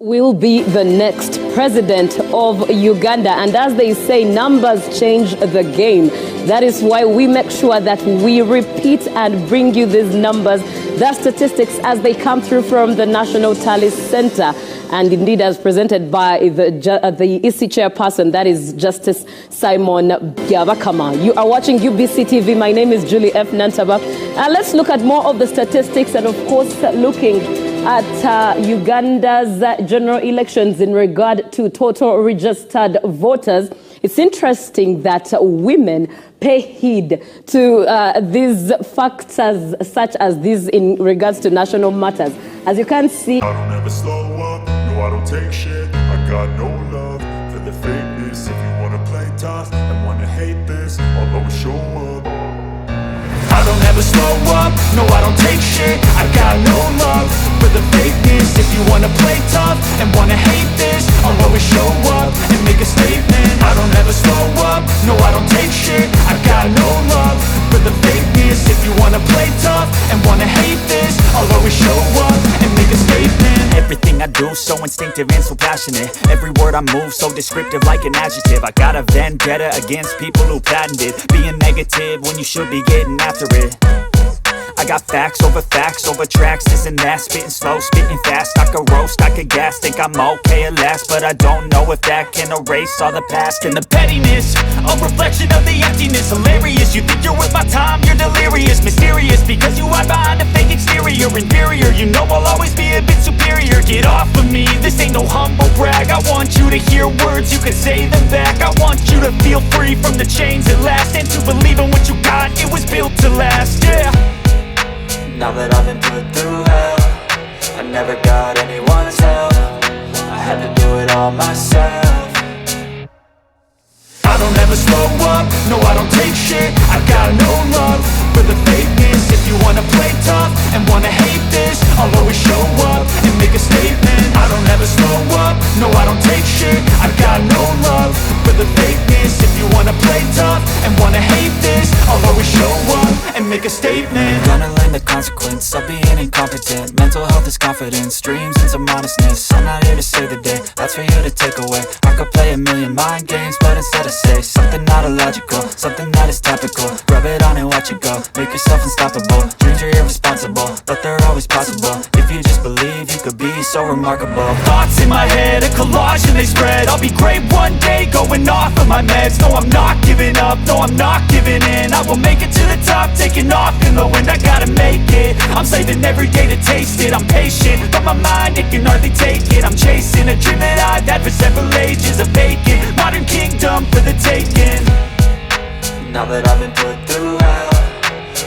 will be the next president of Uganda. And as they say, numbers change the game. That is why we make sure that we repeat and bring you these numbers, the statistics as they come through from the National Tally Center. And indeed, as presented by the EC chairperson, that is Justice Simon Byabakama. You are watching UBC TV. My name is Julie F. Nantaba. Let's look at more of the statistics and, of course, looking at Uganda's general elections in regard to total registered voters. It's interesting that women pay heed to these factors such as these in regards to national matters. As you can see, I don't ever slow up, no I don't take shit. I got no love for the fakeness. If you wanna play tough and wanna hate this, I'll always show up. I don't ever slow up, no I don't take shit. I got no love for the fakeness. If you wanna play tough and wanna hate this, I'll always show up and make a statement. I don't ever slow up, no I don't take shit. I got no love for the fakeness. If you wanna play tough and wanna hate this, I'll always show up and make a statement. Everything I do so instinctive and so passionate. Every word I move so descriptive like an adjective. I got a vendetta against people who patented being negative when you should be getting after it. I got facts over tracks, this and that. Spitting slow, spitting fast. I could roast, I could gas. Think I'm okay at last, but I don't know if that can erase all the past. And the pettiness, a reflection of the emptiness. Hilarious, you think you're worth my time, you're delirious. Mysterious, because you hide behind a fake exterior. Inferior, you know I'll always be a bit superior. Get off of me, this ain't no humble brag. I want you to hear words, you can say them back. I want you to feel free from the chains at last, and to believe in what you got, it was built to last, yeah. Now that I've been put through hell, I never got anyone's help. I had to do it all myself. I don't ever slow up, no I don't take shit. I got no love for the fakeness. If you wanna play tough and wanna hate this, I'll always show up and make a statement. I don't ever slow up, no I don't take shit. I got no love for the fakeness. If you wanna play tough and wanna hate this, I'll always show up and make a statement. Gonna learn the consequence of being incompetent. Mental health is confidence, dreams and some modestness. I'm not here to save the day, that's for you to take away. I could play a million mind games, but instead I say something not illogical, something that is topical. Rub it on and watch it go, make yourself unstoppable. Dreams are irresponsible, but they're always possible. If you just believe, you could be so remarkable. Thoughts in my head, a collage and they spread. I'll be great one day, going off of my meds. No, I'm not giving up, no, I'm not giving in. I will make it to the top, taking off in the wind. I gotta make it, I'm saving every day to taste it. I'm patient, but my mind, it can hardly take it. I'm chasing a dream that I've had for several ages. A vacant, modern kingdom for the taking. Now that I've been put through hell,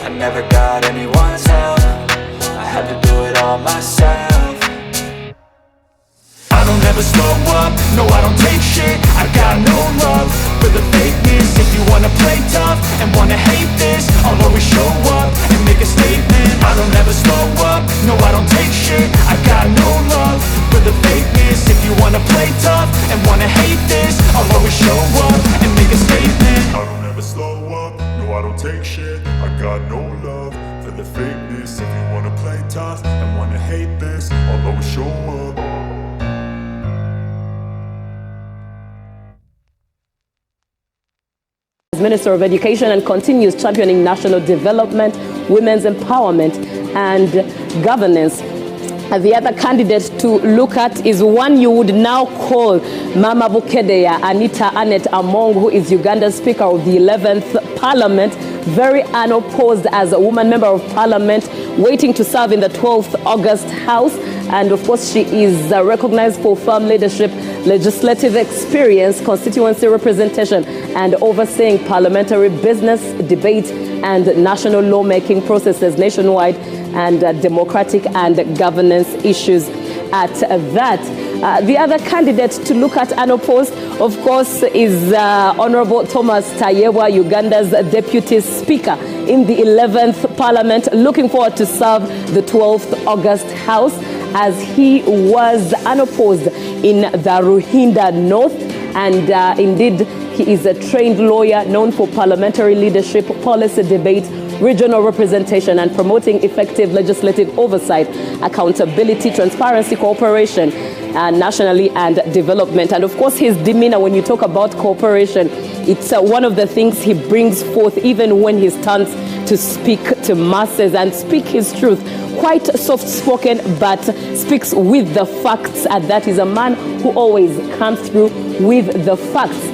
I never got anyone's help. I had to do it all myself. I don't ever slow up, no I don't take shit. I got no love for the fakeness. If you wanna play tough and wanna hate this, I'll always show up and make a statement. I don't ever slow up, no I don't take shit. I got no love for the fakeness. If you wanna play tough and wanna hate this, I'll always show up and make a statement. I don't ever slow up, no I don't take shit. I got no love for the fakeness. If you wanna play tough and wanna hate this, I'll always show up. Minister of Education, and continues championing national development, women's empowerment, and governance. The other candidate to look at is one you would now call Mama Bukedeya, Anita Annette Among, who is Uganda's Speaker of the 11th Parliament, very unopposed as a woman member of Parliament, waiting to serve in the 12th August House. And of course, she is recognized for firm leadership, legislative experience, constituency representation, and overseeing parliamentary business, debate, and national lawmaking processes nationwide, and democratic and governance issues at that. The other candidate to look at unopposed, of course, is Honorable Thomas Tayewa, Uganda's Deputy Speaker in the 11th Parliament, looking forward to serve the 12th August House, as he was unopposed in the Ruhinda North. And indeed, he is a trained lawyer known for parliamentary leadership, policy debate, regional representation, and promoting effective legislative oversight, accountability, transparency, cooperation, nationally and development. And of course, his demeanor when you talk about cooperation, it's one of the things he brings forth even when he stands to speak to masses and speak his truth. Quite soft-spoken, but speaks with the facts. And that is a man who always comes through with the facts.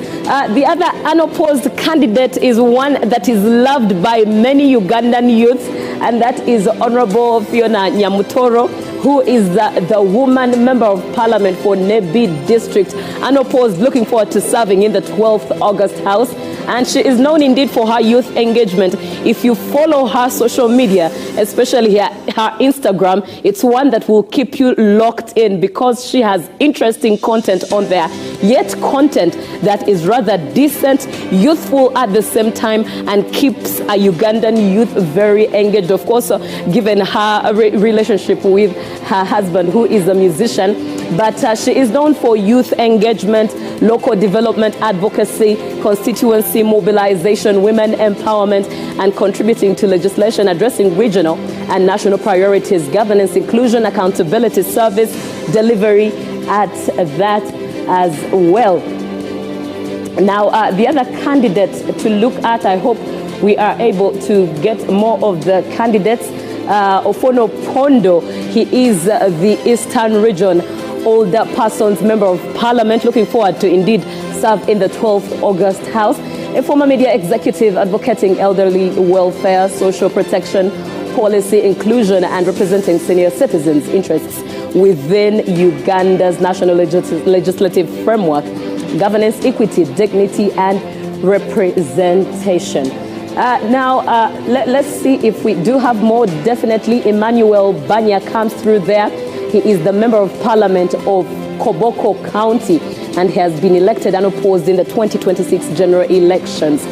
The other unopposed candidate is one that is loved by many Ugandan youths, and that is Honorable Fiona Nyamutoro, who is the woman member of parliament for Nebi district, unopposed, looking forward to serving in the 12th August House. And she is known indeed for her youth engagement. If you follow her social media, especially her Instagram, it's one that will keep you locked in because she has interesting content on there, yet content that is rather decent, youthful at the same time, and keeps a Ugandan youth very engaged. Of course, given her relationship with her husband, who is a musician, but she is known for youth engagement, local development advocacy, constituency mobilization, women empowerment, and contributing to legislation addressing regional and national priorities, governance, inclusion, accountability, service delivery at that as well. Now, the other candidate to look at, I hope we are able to get more of the candidates. Ofono Pondo, he is the Eastern Region Older Persons Member of Parliament, looking forward to indeed serve in the 12th August House. A former media executive advocating elderly welfare, social protection, policy, inclusion, and representing senior citizens' interests within Uganda's national legislative framework, governance, equity, dignity, and representation. Let's see if we do have more. Definitely, Emmanuel Banya comes through there. He is the Member of Parliament of Koboko County, and he has been elected unopposed in the 2026 general elections.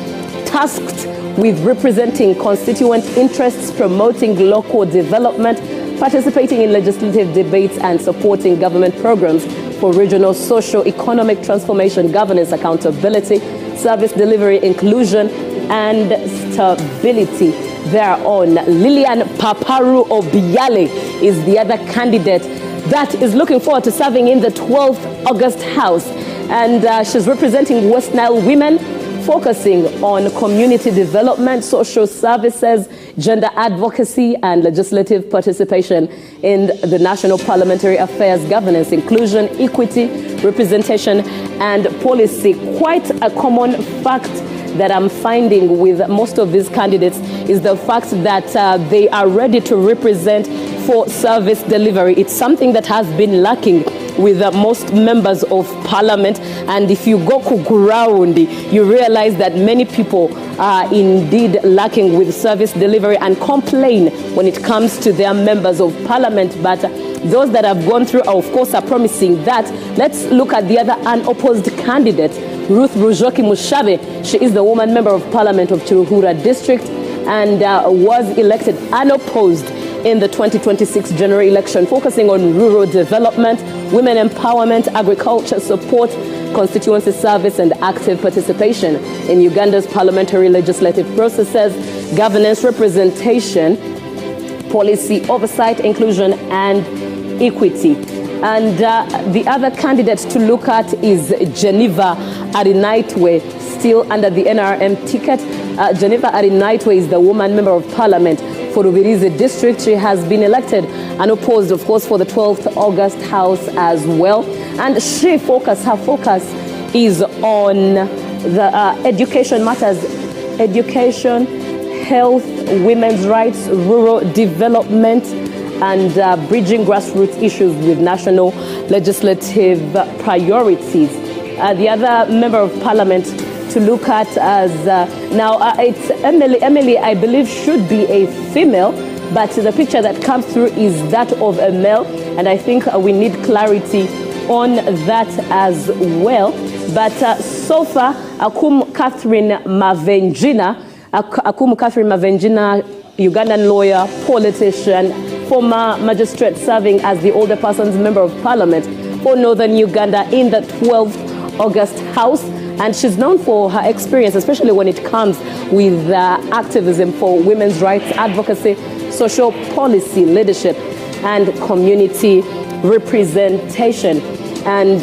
Tasked with representing constituent interests, promoting local development, participating in legislative debates, and supporting government programs for regional socio-economic transformation, governance, accountability, service delivery, inclusion, and stability thereon. Lillian Paparu Obiale is the other candidate that is looking forward to serving in the 12th August House. And she's representing West Nile women, focusing on community development, social services, gender advocacy, and legislative participation in the national parliamentary affairs, governance, inclusion, equity, representation, and policy. Quite a common fact that I'm finding with most of these candidates is the fact that they are ready to represent for service delivery. It's something that has been lacking with most members of parliament, and if you go to ground, you realize that many people are indeed lacking with service delivery and complain when it comes to their members of parliament. But those that have gone through, of course, are promising that. Let's look at the other unopposed candidate, Ruth Rujoki Mushabe. She is the woman member of parliament of Chiruhura district and was elected unopposed in the 2026 general election, focusing on rural development, women empowerment, agriculture support, constituency service, and active participation in Uganda's parliamentary legislative processes, governance, representation, policy oversight, inclusion, and equity. And the other candidate to look at is Geneva Arinaitwe, still under the NRM ticket. Geneva Arinaitwe is the woman member of parliament for Rubirizi district. She has been elected unopposed, of course, for the 12th August House as well. And her focus is on the education matters, education, health, women's rights, rural development, and bridging grassroots issues with national legislative priorities. The other member of parliament to look at as it's Emily. Emily, I believe, should be a female, but the picture that comes through is that of a male, and I think we need clarity on that as well. But so far, Akum Catherine Mavenjina, Ugandan lawyer, politician, former magistrate serving as the older persons member of parliament for Northern Uganda in the 12th August House. And she's known for her experience, especially when it comes with activism for women's rights, advocacy, social policy leadership, and community representation. and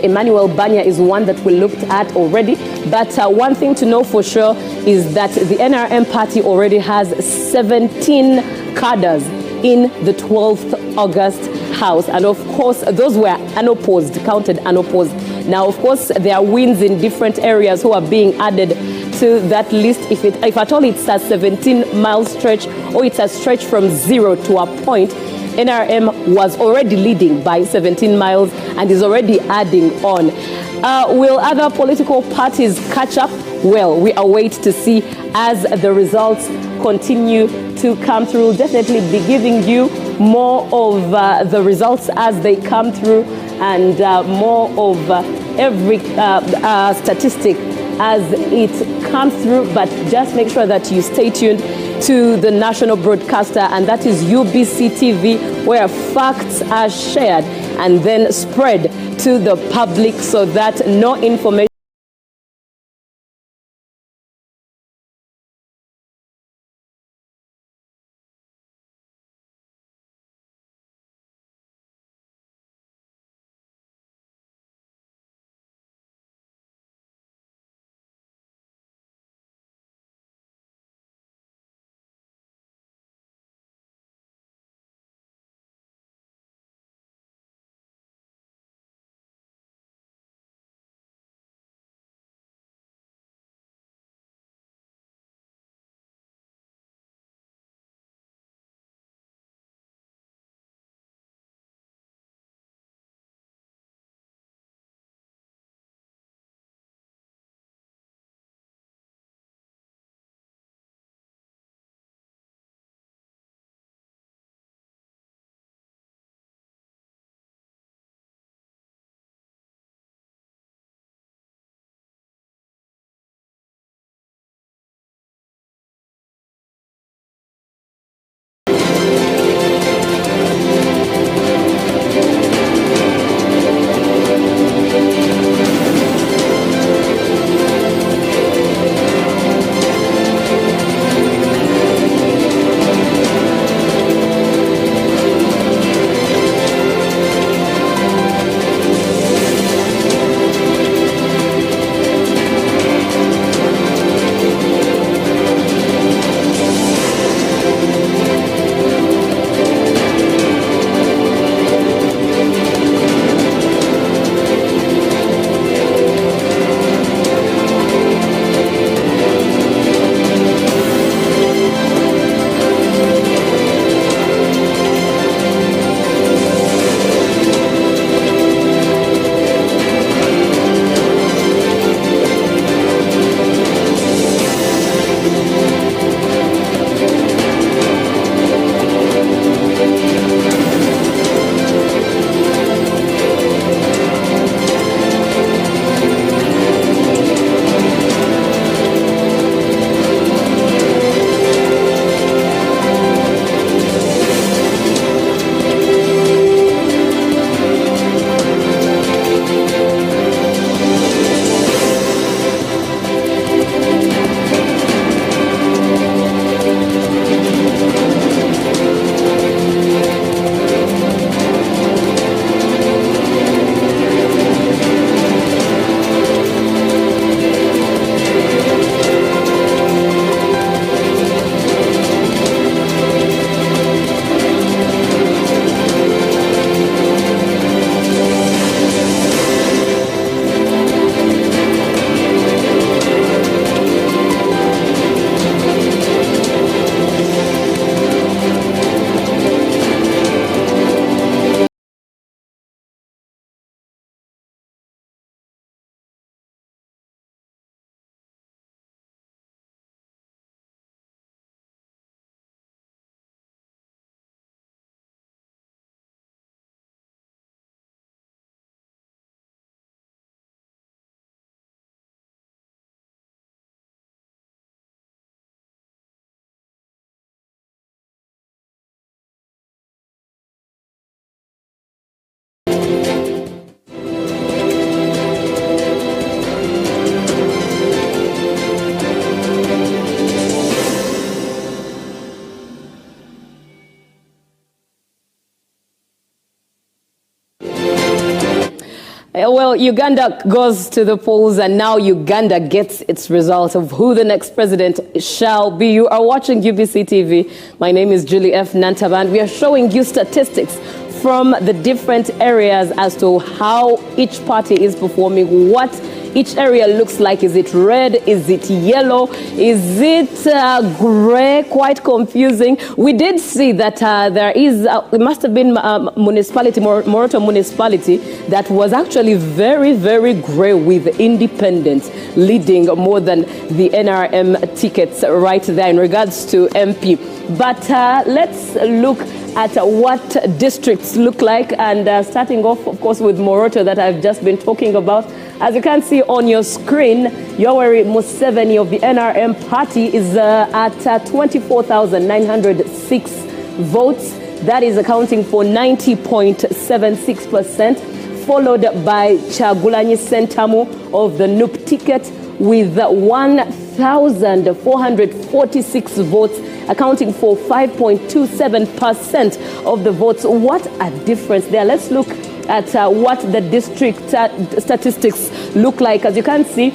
Emmanuel Banya is one that we looked at already. But one thing to know for sure is that the NRM party already has 17 cadres in the 12th August House. And of course, those were unopposed, counted unopposed. Now, of course, there are wins in different areas who are being added to that list. If at all it's a 17-mile stretch or it's a stretch from 0 to a point, NRM was already leading by 17 miles and is already adding on. Will other political parties catch up? Well, we await to see as the results continue to come through. We'll definitely be giving you more of the results as they come through and more of every statistic as it comes through. But just make sure that you stay tuned to the national broadcaster, and that is UBC TV, where facts are shared and then spread to the public so that no information Well, Uganda goes to the polls, and now Uganda gets its result of who the next president shall be. You are watching UBC TV. My name is Julie F. Nantaban. We are showing you statistics from the different areas as to how each party is performing, what each area looks like. Is it red? Is it yellow? Is it gray? Quite confusing. We did see that there is, it must have been municipality, Moroto municipality, that was actually very, very gray with independents leading more than the NRM tickets right there in regards to MP. But let's look at what districts look like, and starting off, of course, with Moroto that I've just been talking about. As you can see on your screen, Yoweri Museveni of the NRM party is at 24,906 votes. That is accounting for 90.76%, followed by Kyagulanyi Ssentamu of the NUP ticket with 1,446 votes, accounting for 5.27% of the votes. What a difference there. Let's look at what the district statistics look like. As you can see,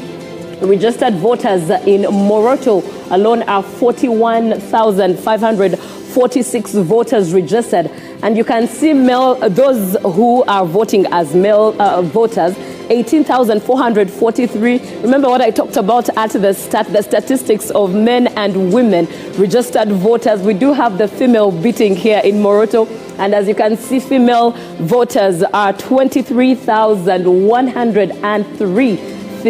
registered voters in Moroto alone are 41,546 voters registered. And you can see those who are voting as male voters, 18,443. Remember what I talked about at the start, the statistics of men and women registered voters. We do have the female beating here in Moroto. And as you can see, female voters are 23,103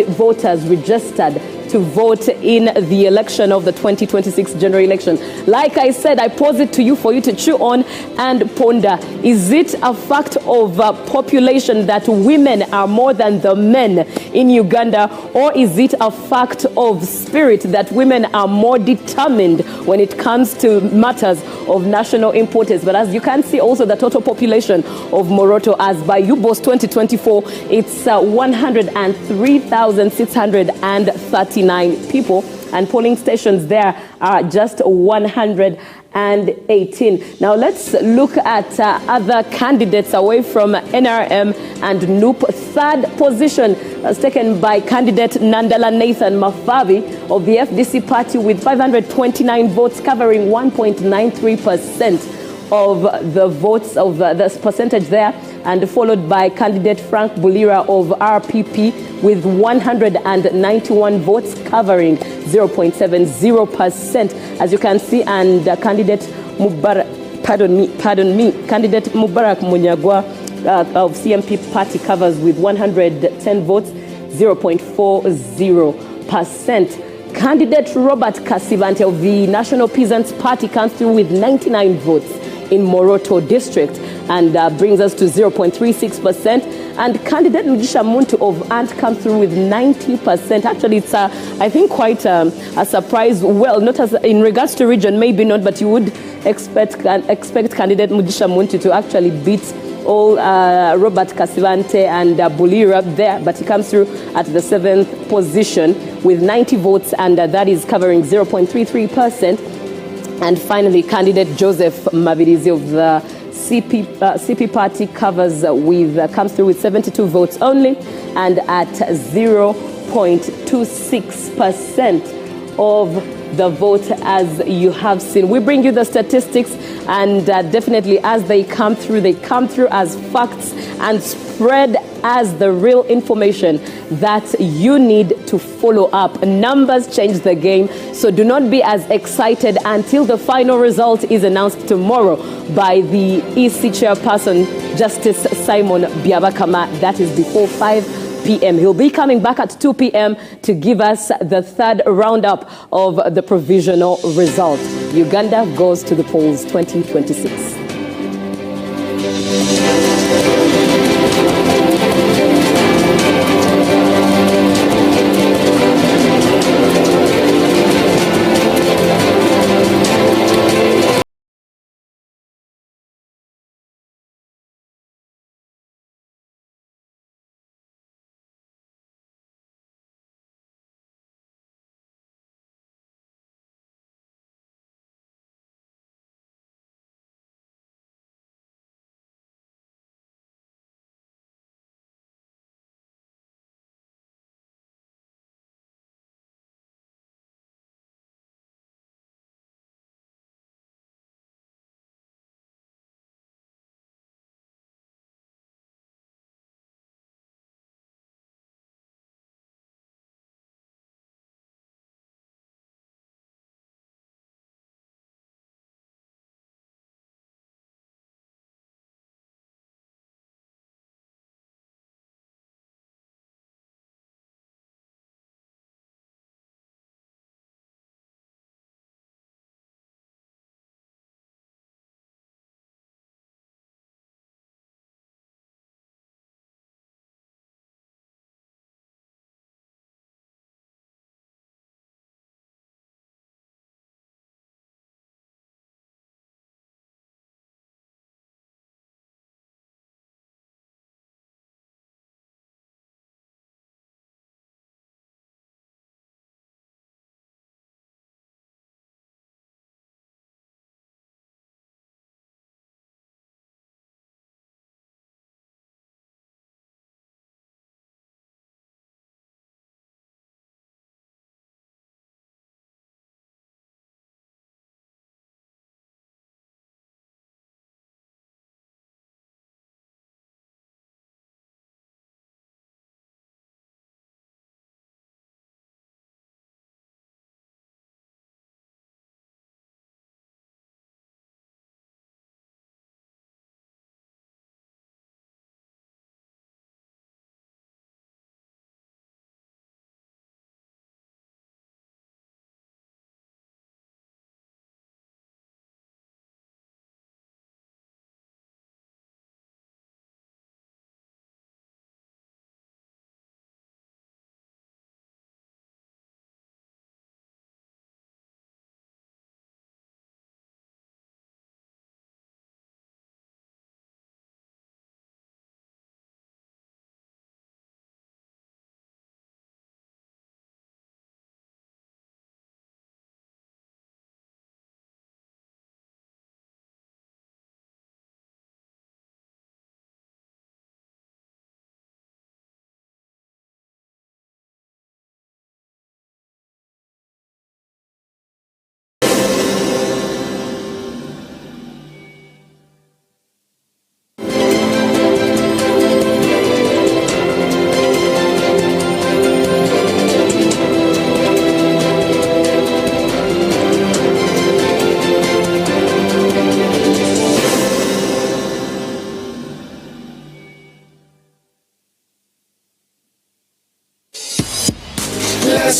voters registered to vote in the election of the 2026 general election. Like I said, I pose it to you for you to chew on and ponder. Is it a fact of population that women are more than the men in Uganda, or is it a fact of spirit that women are more determined when it comes to matters of national importance? But as you can see also, the total population of Moroto as by UBOS 2024, it's 103,639 people, and polling stations there are just 118. Now let's look at other candidates away from NRM and NUP. Third position was taken by candidate Nandala Nathan Mafabi of the FDC party with 529 votes, covering 1.93% of the votes of the percentage there, and followed by candidate Frank Bulira of RPP with 191 votes, covering 0.70%, as you can see, and candidate Mubarak Munyagwa of CMP party covers with 110 votes, 0.40%. Candidate Robert Kasivante of the National Peasants Party comes through with 99 votes in Moroto district, and brings us to 0.36%. And candidate Mugisha Muntu of ANT comes through with 90%. Actually, it's I think quite a surprise. Well, not as in regards to region, maybe not, but you would expect candidate Mugisha Muntu to actually beat all Robert Kasivante and Bulira there, but he comes through at the 7th position with 90 votes, and that is covering 0.33%. And finally, candidate Joseph Mabirizi of the CP party comes through with 72 votes only, and at 0.26% of the vote, as you have seen. We bring you the statistics, and definitely as they come through as facts and spread as the real information that you need to follow up. Numbers change the game, so do not be as excited until the final result is announced tomorrow by the EC chairperson, Justice Simon Byabakama. That is before 5 p.m. He'll be coming back at 2 p.m. to give us the third roundup of the provisional result. Uganda goes to the polls 2026.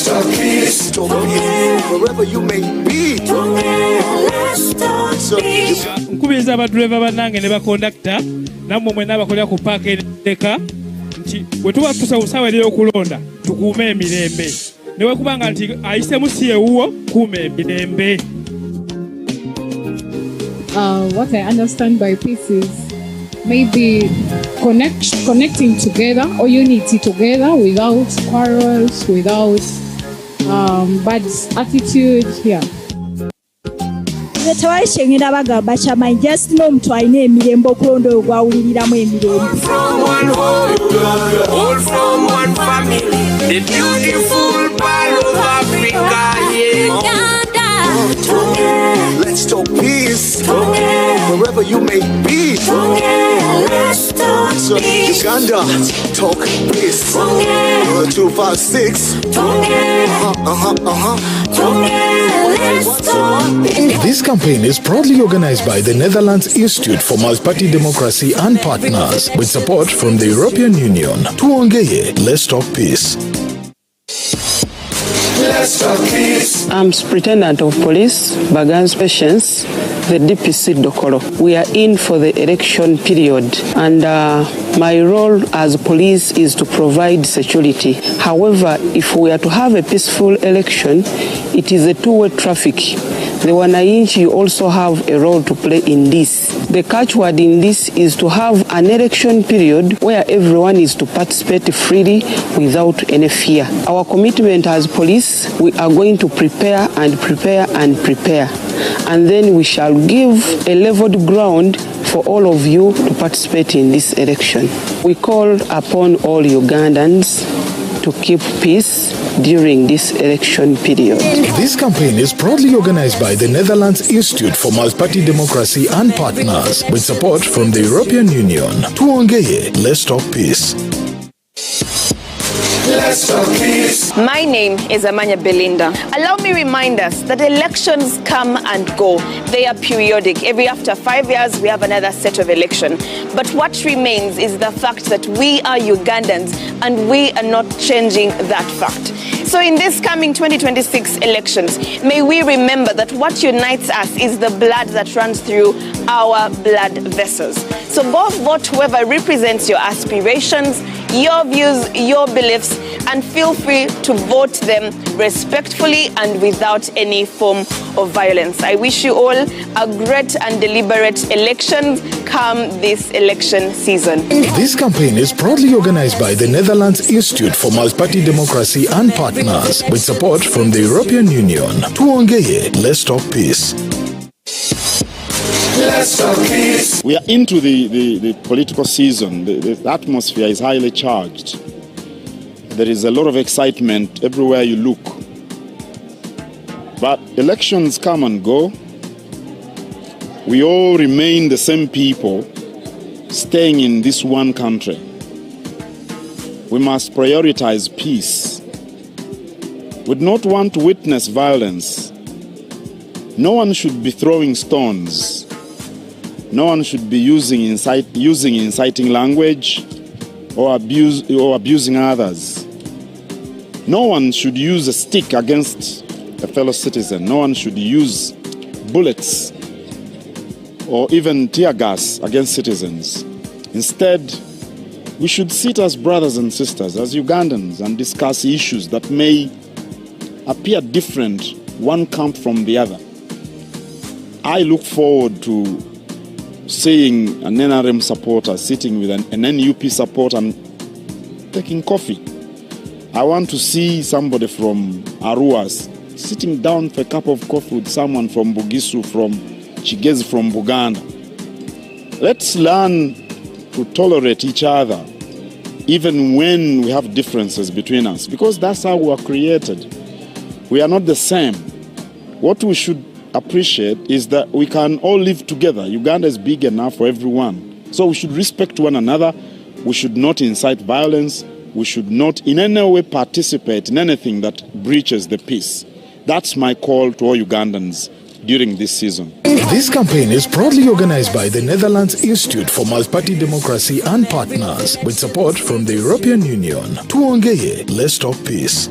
Let's talk peace. Talk peace. Wherever you may be. Let's talk peace. Nkubiriza abadriver bannange ne bakondakta nammwe mwenna abakolera ku paaka ereka nti bwe tuba tusawusawa eri okulonda tukuume emirembe ne wekubanga nti ayisemu si ewuwo kuuma emirembe. What I understand by peace is maybe connecting together or unity together without quarrels, without bad attitude. Yeah. Tewayishengera bagamba kyamaanyi just n'omuntu alina emirembe okulonda oyo gwawuliriramu emirembe. All from one home, all from one family, the beautiful part of Africa, yeah. Let's talk peace. Wherever you may be. Let's talk peace. Uganda, talk peace. 256. This campaign is proudly organized by the Netherlands Institute for Multi-Party Democracy and partners with support from the European Union. Tuongeye, let's talk peace. Let's talk peace. I'm Superintendent of Police, Bagan's Patience, the DPC Dokoro. We are in for the election period, and my role as police is to provide security. However, if we are to have a peaceful election, it is a two-way traffic. The wananchi also have a role to play in this. The catchword in this is to have an election period where everyone is to participate freely without any fear. Our commitment as police, we are going to prepare and prepare and prepare. And then we shall give a leveled ground for all of you to participate in this election. We call upon all Ugandans to keep peace during this election period. This campaign is proudly organized by the Netherlands Institute for Multi-Party Democracy and partners with support from the European Union. Tuongeye, let's talk peace. Let's talk peace. My name is Amanya Belinda. Allow me remind us that elections come and go. They are periodic. Every after 5 years, we have another set of election. But what remains is the fact that we are Ugandans and we are not changing that fact. So in this coming 2026 elections, may we remember that what unites us is the blood that runs through our blood vessels. So both vote whoever represents your aspirations, your views, your beliefs, and feel free to vote them respectfully and without any form of violence. I wish you all a great and deliberate election come this election season. This campaign is proudly organized by the Netherlands Institute for Multi-Party Democracy and partners with support from the European Union. Tuongeye, let's talk peace. Let's talk peace. We are into the political season. The atmosphere is highly charged. There is a lot of excitement everywhere you look. But elections come and go. We all remain the same people staying in this one country. We must prioritize peace. We do not want to witness violence. No one should be throwing stones. No one should be using inciting language or abusing others. No one should use a stick against a fellow citizen. No one should use bullets or even tear gas against citizens. Instead, we should sit as brothers and sisters, as Ugandans, and discuss issues that may appear different, one camp from the other. I look forward to seeing an NRM supporter sitting with an NUP supporter and taking coffee. I want to see somebody from Arua sitting down for a cup of coffee with someone from Bugisu, from Chigezi, from Buganda. Let's learn to tolerate each other, even when we have differences between us, because that's how we are created. We are not the same. What we should appreciate is that we can all live together. Uganda is big enough for everyone. So we should respect one another. We should not incite violence. We should not in any way participate in anything that breaches the peace. That's my call to all Ugandans during this season. This campaign is proudly organized by the Netherlands Institute for Multi-Party Democracy and partners with support from the European Union. Tuongeye, let's talk peace.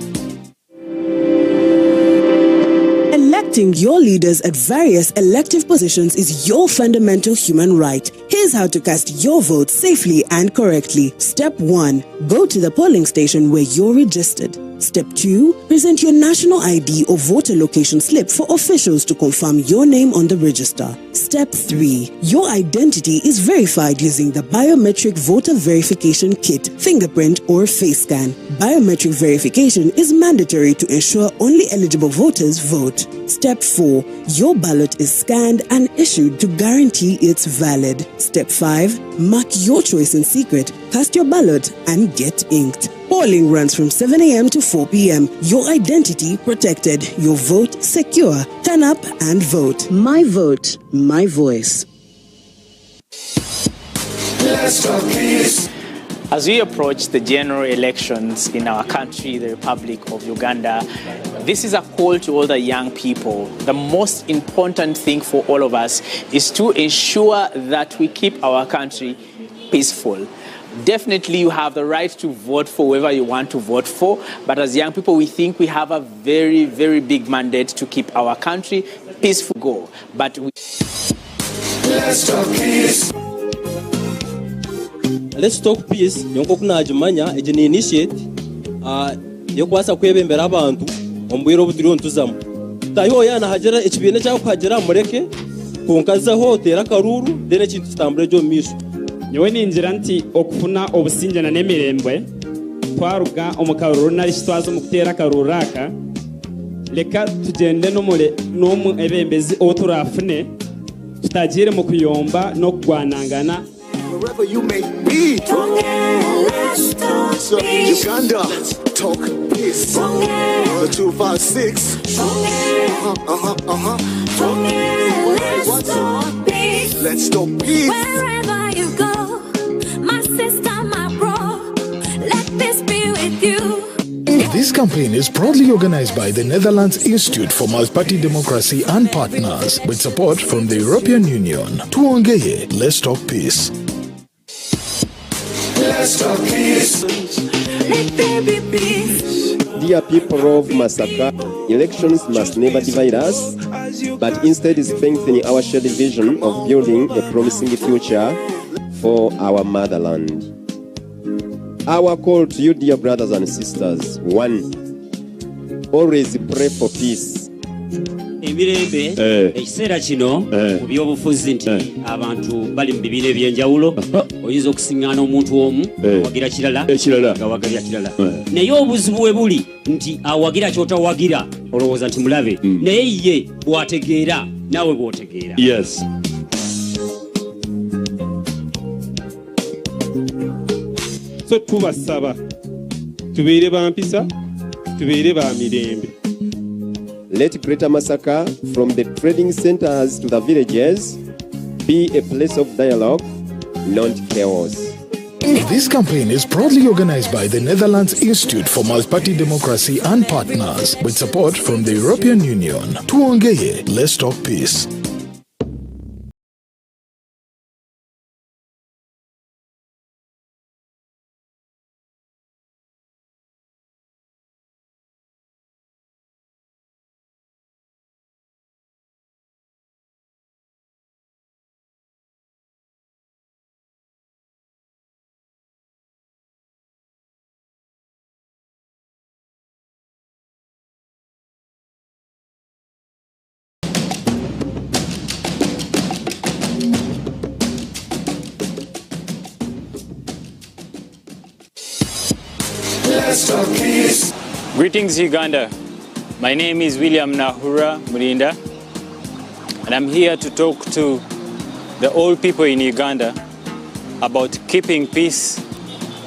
Electing your leaders at various elective positions is your fundamental human right. Here's how to cast your vote safely and correctly. Step 1. Go to the polling station where you're registered. Step 2. Present your national ID or voter location slip for officials to confirm your name on the register. Step 3. Your identity is verified using the Biometric Voter Verification Kit, fingerprint or face scan. Biometric verification is mandatory to ensure only eligible voters vote. Step 4. Your ballot is scanned and issued to guarantee it's valid. Step 5. Mark your choice in secret, cast your ballot and get inked. Polling runs from 7 a.m. to 4 p.m. Your identity protected, your vote secure. Turn up and vote. My vote, my voice. Let's talk peace. As we approach the general elections in our country, the Republic of Uganda, this is a call to all the young people. The most important thing for all of us is to ensure that we keep our country peaceful. Definitely you have the right to vote for whoever you want to vote for, but as young people we think we have a very, very big mandate to keep our country peaceful goal. But Let's talk peace. Let's talk peace yonko kunajimanya ejini initiate yokwasa kwebembera abantu ombwiro butiriyo ntuzamu tayo yana hagera ekibine cyo kuhagera mureke konkaza hotera karuru dene kintu stambure jo misho nyewe ninjira nti okufuna obusinjana n'emirembwe twaruga omukaruru nari kitwazo mukutera karuraka leka tugende nomu ebembezi oturafune tutagire mu kuyomba no kugwanangana. Wherever you may be, let's talk peace. Uganda, let's talk peace. 256. Let's talk peace. Let's talk peace. Wherever you go, my sister, my bro, let this be with you. This campaign is proudly organized by the Netherlands Institute for Multi-Party Democracy and partners with support from the European Union. Tuongeye, let's talk peace. Let's talk peace. Let there be peace. Dear people of Masaka, elections must never divide us, but instead strengthen our shared vision of building a promising future for our motherland. Our call to you, dear brothers and sisters: 1. Always pray for peace. Emirembe ekiseera kino mu byobufuzi nti abantu bali mu bibiina ebyenjawulo oyinza okusiŋŋaana omuntu omu awagira kirala nga wagalira kirala naye obuzibu bwe buli nti awagira kyotawagira olowooza nti mulabe naye ye bw'ategeera naawe bw'otegeera. Yes. So tubasaba tubeere ba mpisa tubeere ba mirembe. Let Greater Masaka, from the trading centers to the villages, be a place of dialogue, not chaos. This campaign is proudly organized by the Netherlands Institute for Multi-Party Democracy and partners with support from the European Union. Tuongeye, let's talk peace. Let's talk peace. Greetings, Uganda. My name is William Nahura Murinda, and I'm here to talk to the old people in Uganda about keeping peace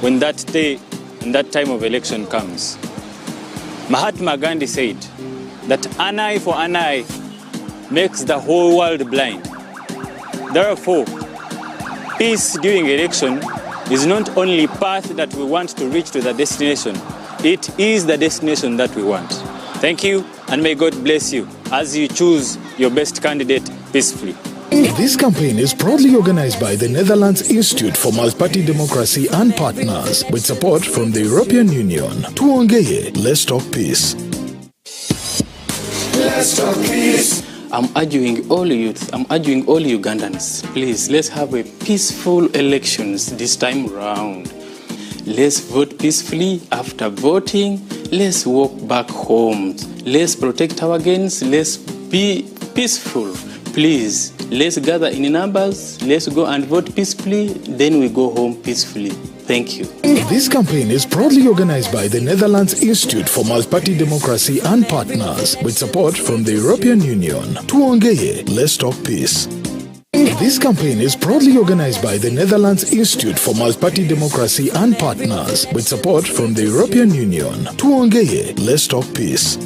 when that day and that time of election comes. Mahatma Gandhi said that an eye for an eye makes the whole world blind. Therefore, peace during election is not only path that we want to reach to the destination, it is the destination that we want. Thank you, and may God bless you as you choose your best candidate peacefully. This campaign is proudly organized by the Netherlands Institute for Multi-Party Democracy and partners with support from the European Union. Tuongeye, let's talk peace. Let's talk peace. I'm urging all youth, I'm urging all Ugandans, please, let's have a peaceful elections this time round. Let's vote peacefully. After voting, let's walk back home. Let's protect our gains. Let's be peaceful. Please, let's gather in numbers. Let's go and vote peacefully. Then we go home peacefully. Thank you. This campaign is proudly organized by the Netherlands Institute for Multi-Party Democracy and partners with support from the European Union. Tuongeye, let's talk peace. This campaign is proudly organized by the Netherlands Institute for Multi-Party Democracy and partners with support from the European Union. Tuongeye, let's talk peace.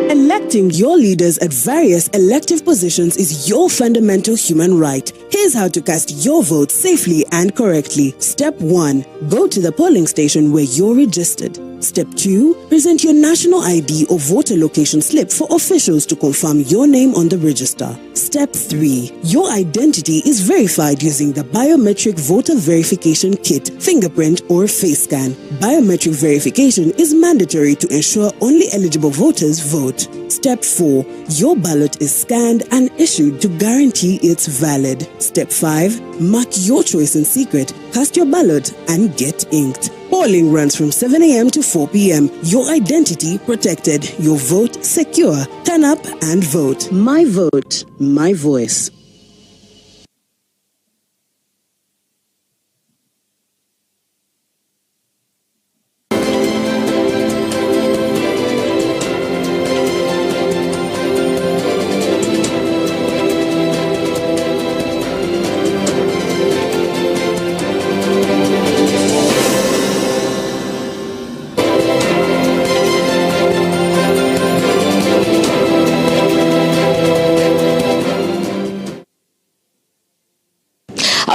Electing your leaders at various elective positions is your fundamental human right. Here's how to cast your vote safely and correctly. Step 1. Go to the polling station where you're registered. Step 2. Present your national ID or voter location slip for officials to confirm your name on the register. Step 3. Your identity is verified using the Biometric Voter Verification Kit, fingerprint or face scan. Biometric verification is mandatory to ensure only eligible voters vote. Step 4. Your ballot is scanned and issued to guarantee it's valid. Step 5. Mark your choice in secret, cast your ballot and get inked. Polling runs from 7 a.m. to 4 p.m. Your identity protected, your vote secure. Turn up and vote. My vote, my voice.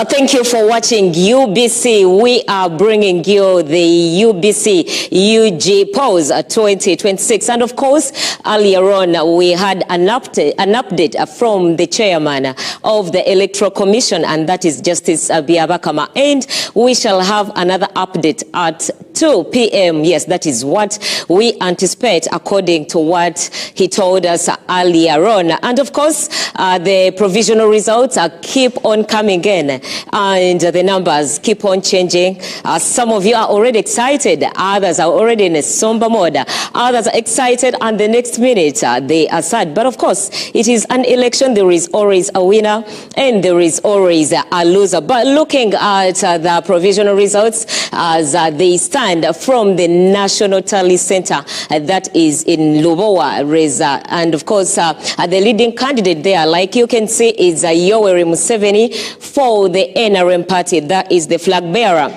Thank you for watching UBC. We are bringing you the UBC UG Polls 2026. And of course, earlier on, we had an update from the chairman of the Electoral Commission, and that is Justice Biabakama. And we shall have another update at 2 p.m. Yes, that is what we anticipate according to what he told us earlier on. And of course, the provisional results keep on coming in. And the numbers keep on changing. Some of you are already excited. Others are already in a somber mode. Others are excited, and the next minute they are sad. But of course, it is an election. There is always a winner and there is always a loser. But looking at the provisional results as they stand from the National Tally Center that is in Lubowa, Reza, and of course the leading candidate there, like you can see, is Yoweri Museveni for the NRM party. That is the flag bearer,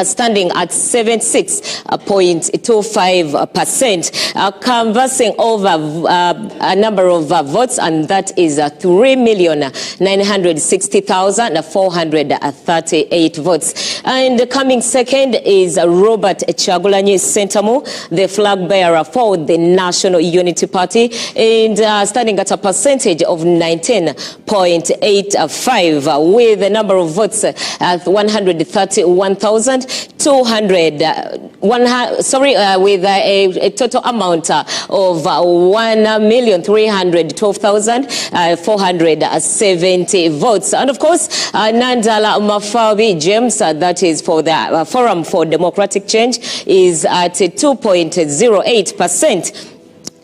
standing at 76.25%, canvassing over a number of votes, and that is 3,960,438 votes. And coming second is Robert Chagulanyi Sentamu, the flag bearer for the National Unity Party, and standing at a percentage of 19.85, with a number of votes at 131,200. With a total amount of 1,312,470 votes. And of course, Nandala Mafabi James, that is for the Forum for Democratic Change, is at 2.08%.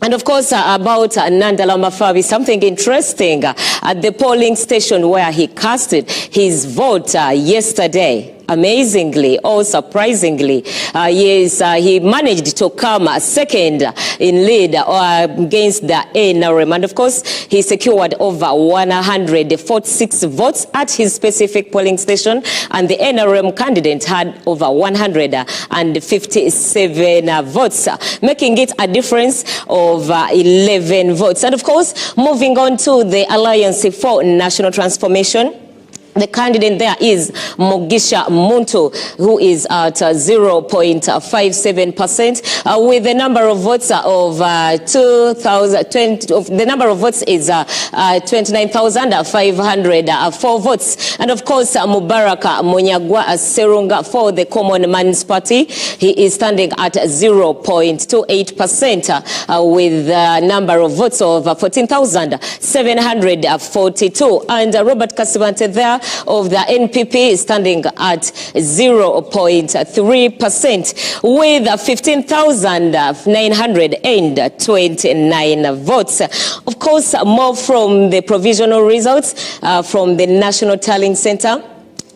And of course, about Nandala Mafabi, something interesting at the polling station where he casted his vote yesterday. amazingly or surprisingly, he managed to come second in lead against the NRM. And of course, he secured over 146 votes at his specific polling station, and the NRM candidate had over 157 votes, making it a difference of 11 votes. And of course, moving on to the Alliance for National Transformation, the candidate there is Mugisha Muntu, who is at 0.57%, with the number of votes of 2020. The number of votes is 29,504 votes. And of course, Mubaraka Munyagwa Serunga for the Common Man's Party, he is standing at 0.28%, with the number of votes of 14,742. And Robert Kasibante there of the NPP is standing at 0.3%, with 15,929 votes. Of course, more from the provisional results from the National Tallying Center.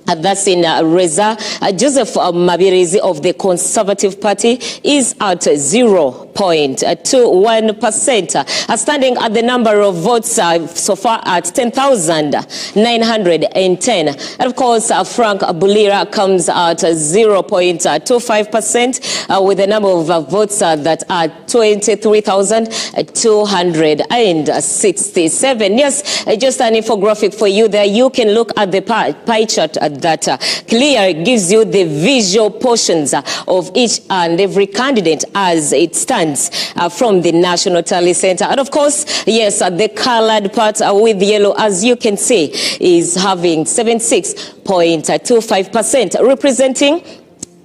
That's in Reza. Joseph Mabirizi of the Conservative Party is at 0.21%, standing at the number of votes so far at 10,910. And of course, Frank Bulira comes at 0.25%, with the number of votes that are 23,267. Yes, just an infographic for you there. You can look at the pie chart that clear gives you the visual portions of each and every candidate as it stands from the National Tally Center. And of course, yes, the colored part with yellow, as you can see, is having 76.25%, representing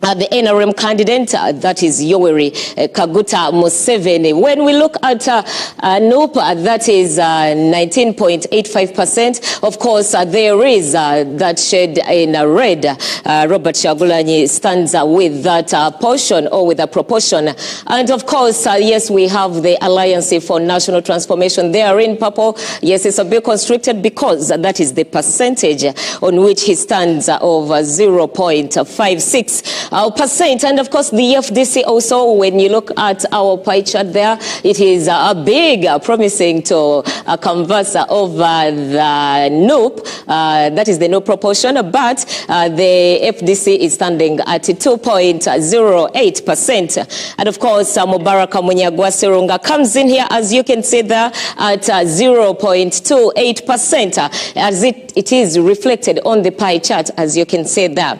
the NRM candidate, that is Yoweri Kaguta Museveni. When we look at NUP, that is 19.85%. Of course, there is that shade in red. Robert Chagulanyi stands with that portion or with a proportion. And of course, yes, we have the Alliance for National Transformation. They are in purple. Yes, it's a bit constricted because that is the percentage on which he stands of 0.56%. And of course, the FDC also, when you look at our pie chart there, it is a big promising to converse over the NUP, that is the NUP proportion, but the FDC is standing at 2.08%. And of course, Mubaraka Munyagwa Serunga comes in here, as you can see there, at 0.28%, as it is reflected on the pie chart, as you can see there.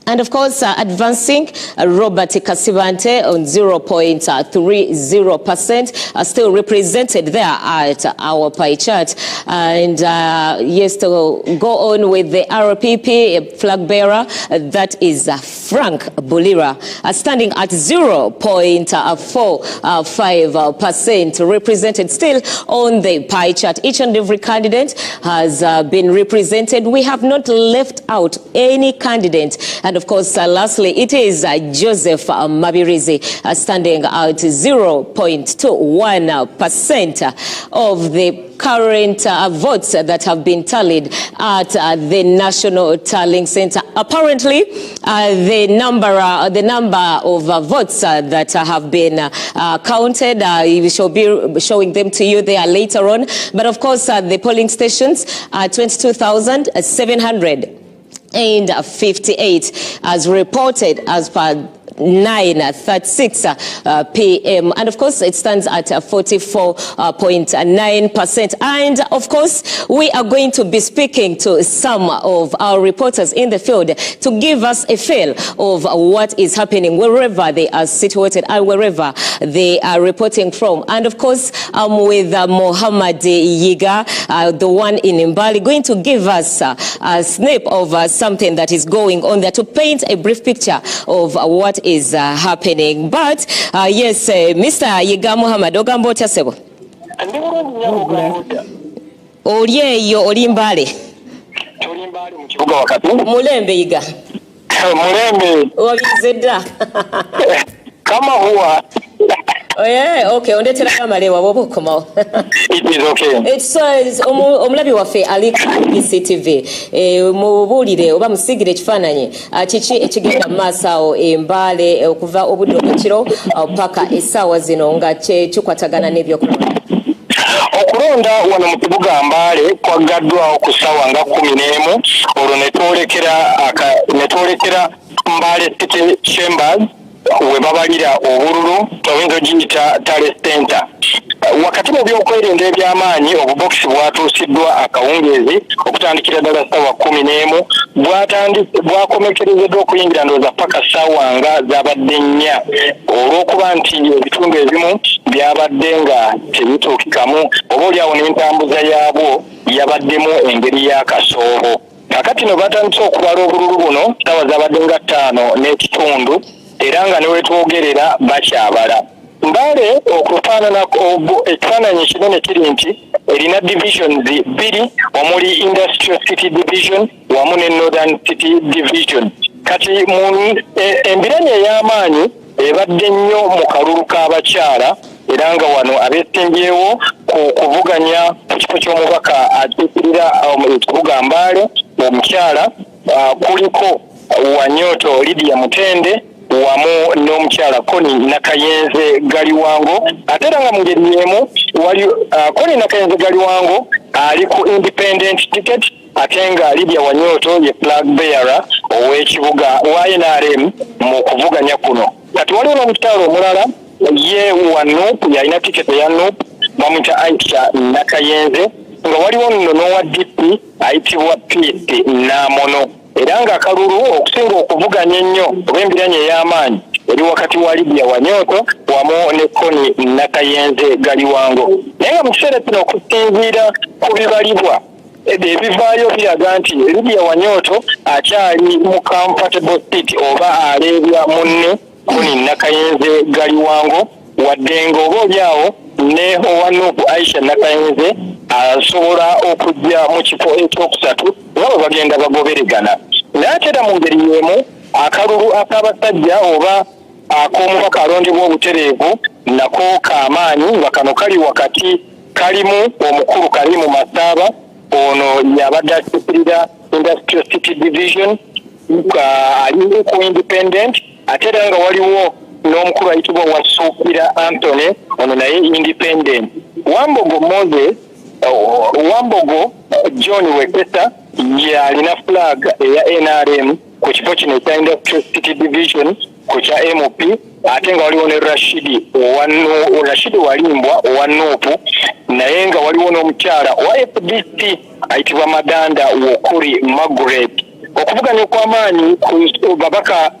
And of course, advancing, Robert Kasibante on 0.30%, still represented there at our pie chart. And yes, to go on with the RPP flag bearer, that is Frank Bulira, standing at 0.45%, represented still on the pie chart. Each and every candidate has been represented. We have not left out any candidate. And of course, lastly, it is Joseph Mabirizi standing at 0.21% of the current votes that have been tallied at the National Tallying Center. Apparently, the number of votes that have been counted, we shall be showing them to you there later on. But of course, the polling stations are 22,758 as reported as per 9:36 p.m. And of course, it stands at 44.9%. And of course, we are going to be speaking to some of our reporters in the field to give us a feel of what is happening wherever they are situated and wherever they are reporting from. And of course, I'm with Mohammed Yiga, the one in Mbali, going to give us a snip of something that is going on there to paint a brief picture of what is happening. But yes, Mr. Yiga Muhammad Ogambo Tasebo. Olieyo olimbale. Mulembe Yiga. Mulembe. Wabizeda. Kama huwa. Oh yeah, okay. Ondetera kamalewa bobokomawo. It is okay. It's omulabi waffe ali ku PCTV. Mubulire oba musigire ekifaananyi kiki ekigenda maaso awo embale okuva obudde obw'ekiro paka essaawa zino nga kikwatagana n'ebyokulonda. Okulonda wano mu kibuga Mbale kwaggaddwawo ku ssaawa nga 11 olwo ne twolekera Mbale City Chambers we babalira obululu oyinza ogiyita Tale Center. Wakati mu byokwerinda eby'amaanyi obubokisi bwatuusiddwa akawungeezi okutandikira ddala ssaawa 11 bwakomekerezeddwa okuyingira ndowooza paka ssaawa nga zabadde 4 olw'okuba nti ebitundu ebimu byabadde nga tebituukikamu oba oliawo n'entambuza yaabwo yabaddemu engeri y'akasoobo. Kakati no batandise okubala obululu buno ssaawa zabadde nga 5:30 era nga ne wetwogerera bakyabala. Mbale okufaananako ekifaananyi kinene kiri nti erina divisions 2 omuli Industrial City Division wamu ne Northern City Division. Kati embiranye ey'amaanyi ebadde nnyo mu kalulu k'abakyala era nga wano abeesimbyewo ku kuvuganya ku kifo ky'omubaka akiikirira ekibuga Mbale omukyala kuliko Wanyoto Lydia Mutende wamu n'omukyala Koni Nakayenze Galiwango ate era nga mu ngeri y'emu wali Koni Nakayenze Galiwango ali ku independent ticket ate nga Lydia Wanyoto ye flag bearer ow'ekibuga wa NRM mu kuvuganya kuno. Kati waliwo n'omukyala omulala ye wa NUP yalina ticket ya NUP bamuyita Aisha Nakayenze nga waliwo nno n'owa DP ayitibwa Peace Namono. Era nga akalulu okusinga okuvuganya ennyo olw'embiranye ey'amaanyi eri wakati wa Lydia Wanyoto wamu ne Koni Nakayenze Galiwango. Naye nga mu kiseera kino okusinziira ku bibalibwa ebivaayo biraga nti Lydia Wanyoto akyali mu comfortable seat oba aleebya munne Koni Nakayenze Galiwango wadde nga oba oliawo ne owa NUP Aisha Nakayenze asobola okujja mu kifo ekyokusatu nga bwe bagenda bagoberegana. Naye ate era mu ngeri y'emu akalulu ak'abasajja oba ak'omubaka alondebwa obutereevu nako k'amaanyi nga kano kali wakati kalimu omukulu Kalimu Masaba ono yabadde akiikirira Industrial City Division ali ku independent ate era nga waliwo n'omukulu ayitibwa Wasuukira Anthony ono naye independent. Wambogo John Wekesa yalina flag eya NRM ku kifo kino ekya Industrial City Division ku kya MOP ate nga waliwo ne Rashidi Walimbwa owa NUP naye nga waliwo n'omukyala owa FDC ayitibwa Madanda Wokuri Margaret. Okuvuganya okw'amaanyi ku babaka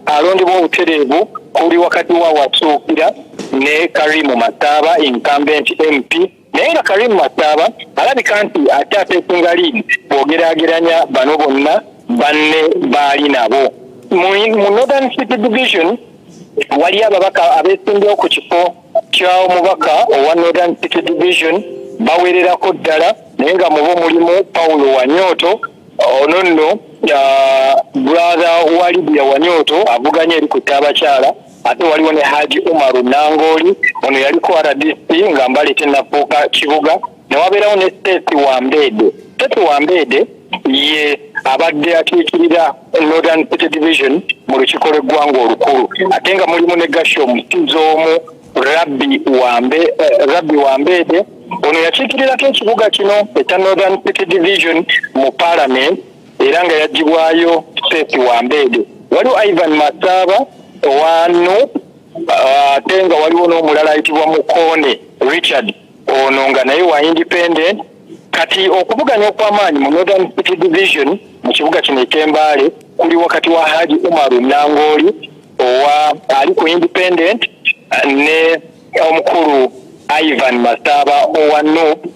alondebwa obutereevu kuli wakati wa Wasuukira ne Karimu Masaba incumbent MP. Naye nga Karimu Masaba alabika nti ate ateesinga liini bw'ogeraageranya bano bonna banne baali nabo. Mu Northern City Division wali ababaka abeesimbyewo ku kifo ky'omubaka owa Northern City Division bawererako ddala naye nga mubo mulimu Paulo Wanyoto ono nno brother wa Lydia Wanyoto avuganya eri ku ttabakyala ate waliwo ne Haji Umaru Nangoli ono yaliko RDC nga Mbale tennafuuka kibuga ne wabeerawo ne Stacey Wambede ye abadde akiikirira Northern City Division mu lukiiko lw'eggwanga olukulu ate nga mulimu ne Gasho Musizoomu Rabbi Wambede ono yakiikirirako ekibuga kino ekya Northern City Division mu Parliament era nga yagibwayo Stacey Wambede. Waliwo Ivan Masaba owa NUP ate nga waliwo n'omulala ayitibwa Mukone Richard ono nga naye wa independent. Kati okuvuganya okw'amaanyi mu Northern City Division mu kibuga kino eky'Embale kuli wakati wa Haji Umaru Nangoli owa ali ku independent ne omukulu Ivan Masaba owa NUP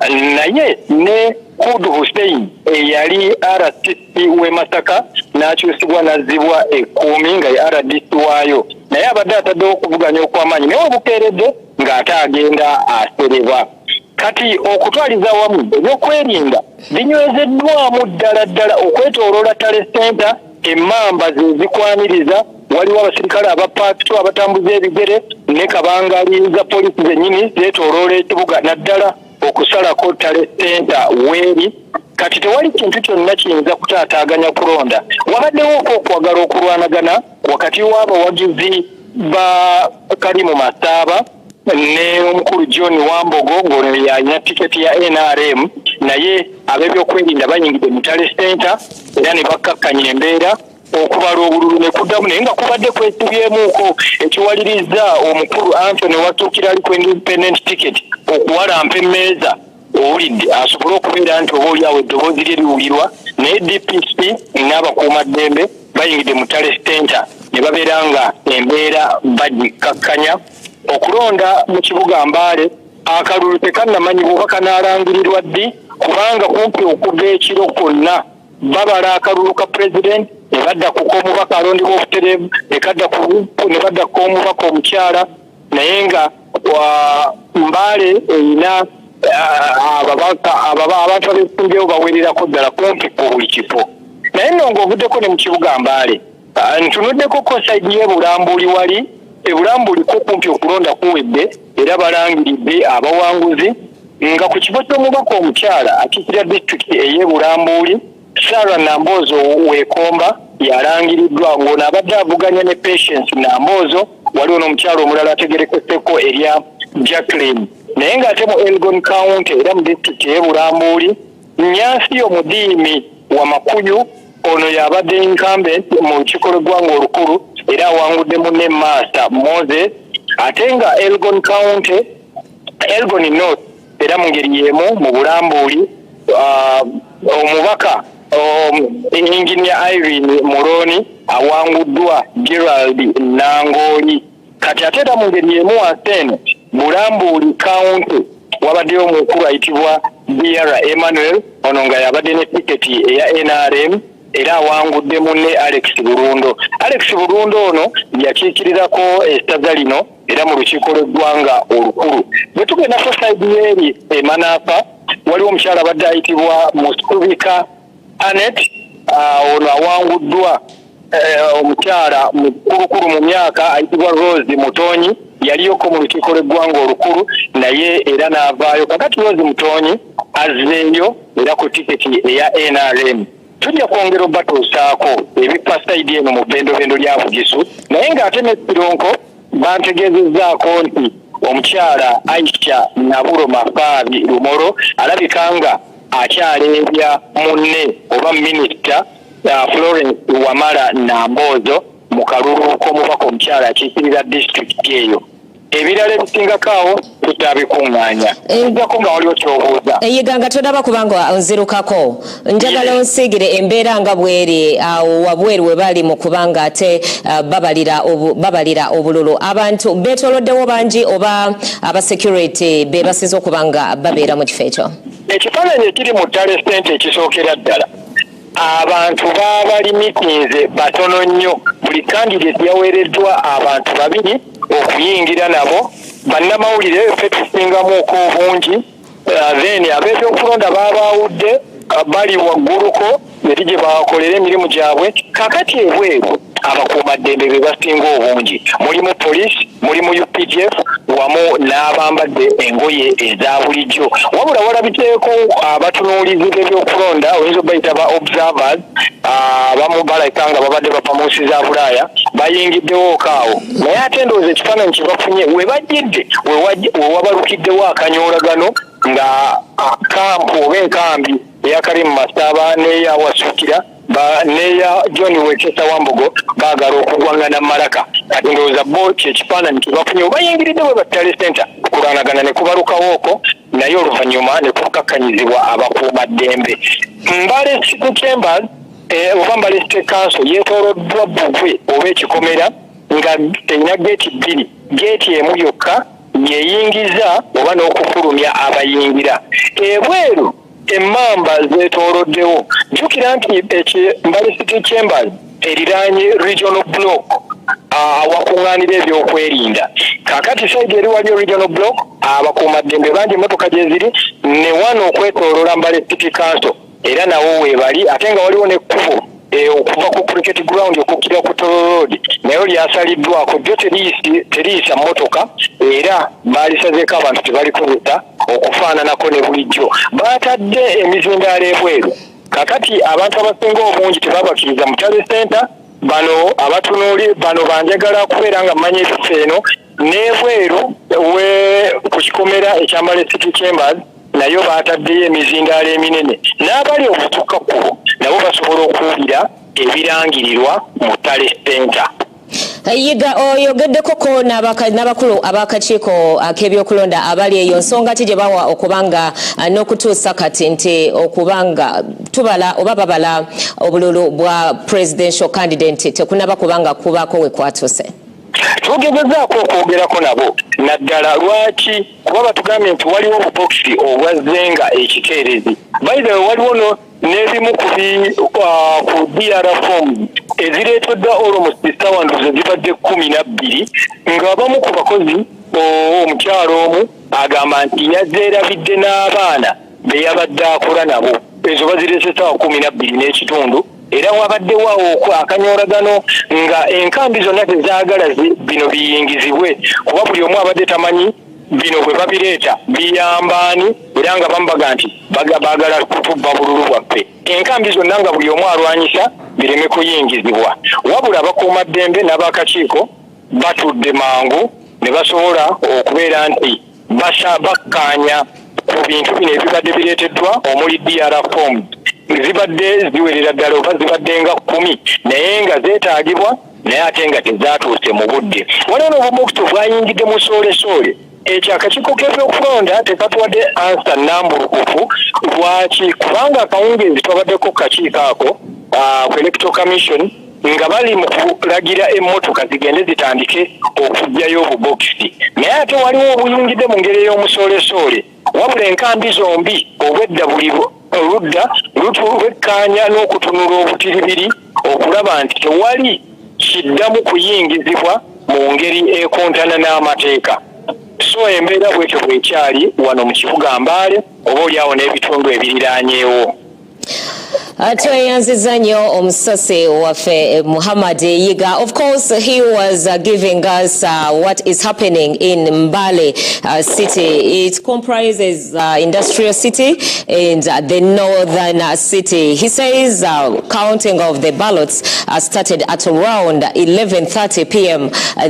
naye ne Kudu Hussein eyali RCC w'e Masaka n'akyusibwa n'azzibwa ekkuumi nga ye RDC waayo naye abadde ataddewo okuvuganya okw'amaanyi naye obukeeredde ng'ate agenda asereba. Kati okutwaliza wamu ebyokwerinda binywezeddwamu ddala okwetooloola Tale Center emmamba ze zikwaniriza waliwo abasirikale abapaakito abatambuza ebigere ne kabangalinza polisi zennyini zeetooloola ekibuga naddala okusalako ttale senta weeri kati tewali kintu kyonna kiyinza kutaataaganya kulonda. Wabaddewo okwagala okulwanagana wakati w'abawagizi ba Karimu Masaaba ne omukulu John Wambogo ng'ono yalina tiketi ya NRM naye ab'ebyokwerinda bayingidde mu ttale senta era ne bakkakkanya embeera okubala obululu ne kuddamu naye nga kubadde kwesibyemuuko ekiwaliriza omukulu Anthony Watuukira ali ku independent ticket okuwalampa emmeeza owulidde asobole okubeera nti oba oli awo eddoboozi lye liwulirwa naye DPC n'abakuumaddembe bayingidde mu ttale senta ne babeera nga embeera bagikkakkanya okulonda mu kibuga Mbale akalulu tekannamanyi bw'oba kanaalangirirwa ddi kubanga kumpi okuva ekiro kwonna babala akalulu ka president ne badda ku k'omubaka alondebwa obutereevu ne badda ku k'omubaka omukyala naye nga Mbale erina abantu abeesimbyewo bawererako ddala kumpi ku buli kifo naye nno ng'ovuddeko ne mu kibuga Mbale ntunuddeko ko sayidi y'Ebulambuli wali Ebulambuliko kumpi okulonda kuwedde era balangiridde abawanguzi nga ku kifo ky'omubaka omukyala akiikirira disitulikiti ey'Ebulambuli Sarah Nambozo Weekomba yalangiriddwa ng'ono abadde avuganya ne Patience Nambozo waliwo n'omukyala omulala ategerekeseko erya Jacqueline naye ng'ate mu Elgon County era mu disitulikiti ey'Ebulambuli Nyansi Omudiimi wa Makuyu ono yabadde incumbent mu lukiiko lw'eggwanga olukulu era awangudde munne Master Moses ate nga Elgon County Elgon North era mu ngeri y'emu mu Bulambuli omubaka Engineer Irene Muloni awanguddwa Gerald Nangoli kati ate era mu ngeri y'emu wasene Bulambuli County wabaddeyo omukulu ayitibwa Biara Emmanuel ono nga yabadde ne tiketi eya NRM era awangudde munne Alex Burundo. Alex Burundo ono yakiikirirako essaza lino era mu lukiiko lw'eggwanga olukulu. Bwe tugenda society y'eri Manapa waliwo omukyala abadde ayitibwa Muskubika Anet ono awanguddwa omukyala mukulukulu mu myaka ayitibwa Rose Mutonyi yaliyoko mu lukiiko lw'eggwanga olukulu naye era n'avaayo kakati Rose Mutonyi azzeeyo era ku tiketi eya NRM. Tujja kwongera obatuusaako ebippa sayidi eno mu bbendobendo lya Bugisu naye ng'ate ne Sironko bantegeezezzaako nti omukyala Aisha Nabulo Mafaabi Lumoro alabika nga akyaleebya munne oba minisita Florence Wamala Nambozo mu kalulu k'omubaka omukyala akiikirira disitulikiti eyo. Ebirala ebisingako awo tutabikuŋŋaanya. Njako nga waliwo kyobuuza. Yeganga todaba kubanga onzirukako. Njagala onsiigire embeera nga bweri awo wabweru we bali mu kubanga ate babalira obululu. Abantu beetooloddewo bangi oba abasecurity be basize okubanga babeera mu kifo ekyo? Ekifaananyi ekiri mu ttale sente ekisookera ddala abantu babalimitinze batono nnyo. Buli kandidate yaweereddwa abantu babiri okuyingira nabo bannamawulire ffe tusingamuuko obungi then ab'ebyokulonda babaawudde bali wagguluko eri gye bakolera emirimu gyabwe kakati ebweru abakuumaddembe be basinga obungi mulimu poliisi mulimu UPDF wamu n'abambadde engoye eza bulijjo wabula walabiteeko abatunuulizi b'ebyokulonda oyinza obayita ba observers abamu balabika nga babadde bava mu nsi za Bulaaya bayingiddewo okaawo naye ate ndowooza ekifaananyi kye bafunye we bajjidde we wabalukiddewo akanyoolagano nga kampu oba enkambi eya Karimu Masaaba n'eya Wasukira neya John Wekesa Wambogo baagala okugwangana Malaka kati ndowooza bo kyekifaananyi kye bafunye bayingiridde we battale center okulanagana ne kubalukawooko naye oluvannyuma ne kukakkanyizibwa abakuumaddembe. Mbale City Chambers oba Mbale City Council yeetooloddwa bbugwe oba ekikomera nga terina geeti bbiri geeti emu yokka yeyingiza oba n'okufulumya abayingira ebweru emmamba zeetooloddewo. Jjukira nti Mbale City Chambers eriraanye regional block awakuŋŋaanira ebyokwerinda kakati sayidi eri waliyo regional block abakuumaddembe bangi emmotoka gye ziri ne wano okwetooloola Mbale City Council era nawo weebali ate nga waliwo n'ekkubo okuva ku cricket ground okukira ku Toro Road nayo lyasaliddwako jjo teriyisa mmotoka era baalisazeeko abantu tebalikozesa okufaananako ne bulijjo baatadde emizindaalo ebweru kakati abantu abasinga obungi tebabakiriza mu Chale Center bano abatunuuli bano banjagala kubeera nga mmanyi ekifo eno n'ebweru ku kikomera ekyambale City Chambers nayo baataddeyo emizindaalo eminene n'abali obutukkakkubo nabo basobola okuwulira ebirangirirwa mu Chale Center. Yiga oyogeddeko n'abakulu ab'akakiiko ak'ebyokulonda abali eyo nsonga ki gye bawa okubanga n'okutuusa kati nti okubanga tubala oba babala obululu bwa presidential candidate tekunaba kubanga kubaako we kwatuuse. Tugezezaako okwogerako nabo naddala lwaki kuba batugambye nti waliwo obubokisi obwazzenga ekikeerezi bayize waliwo n'ebimu ku DR forms ezireeteddwa almost ssaawa zibadde 12 ng'abamu ku bakozi omukyalo omu agamba nti yazze erabidde n'abaana be yabadde akola nabo ezo bazireese ssaawa 12 n'ekitundu era wabaddewo akanyoolagano nga enkambi zonna tezaagala bino biyingizibwe kuba buli omu abadde tamanyi bino bwe babireeta biyambaani era nga bambaga nti baagala kutubba bululu bwaffe enkambi zonna nga buli omu alwanyisa bireme kuyingizibwa wabula abakuumaddembe n'abakakiiko batudde mangu ne basobola okubeera nti bakkaanya ku bintu bino ebibadde bireeteddwa omuli DR forms zibadde ziwerera ddala oba zibadde nga 10 naye nga zeetaagibwa naye ate nga tezaatuuse mu budde waliwo n'obubokisi bwayingidde mu soole ekyo akakiiko k'ebyokulonda tekatuwadde ansa nambulukufu lwaki kubanga akawungeezi twabaddeko kakiiko ako ku electoral commission nga bali mu kulagira emmotoka zigende zitandike okuggyayo obubokisi naye ate waliwo obuyingidde mu ngeri ey'omusoole wabula enkambi zombi obwedda buli oludda lwekkaanya n'okutunula obutiribiri okulaba nti tewali kiddamu kuyingizibwa mu ngeri ekontana n'amateeka so embeera bwetyo bwekyali wano mu kibuga Mbale oba oliawo n'ebitundu ebiriraanyeewo. Tweyanziza nnyo omusasi waffe Muhammad Yiga. Of course, he was giving us what is happening in Mbale city. It comprises industrial city and the northern city. He says counting of the ballots started at around 11:30 p.m.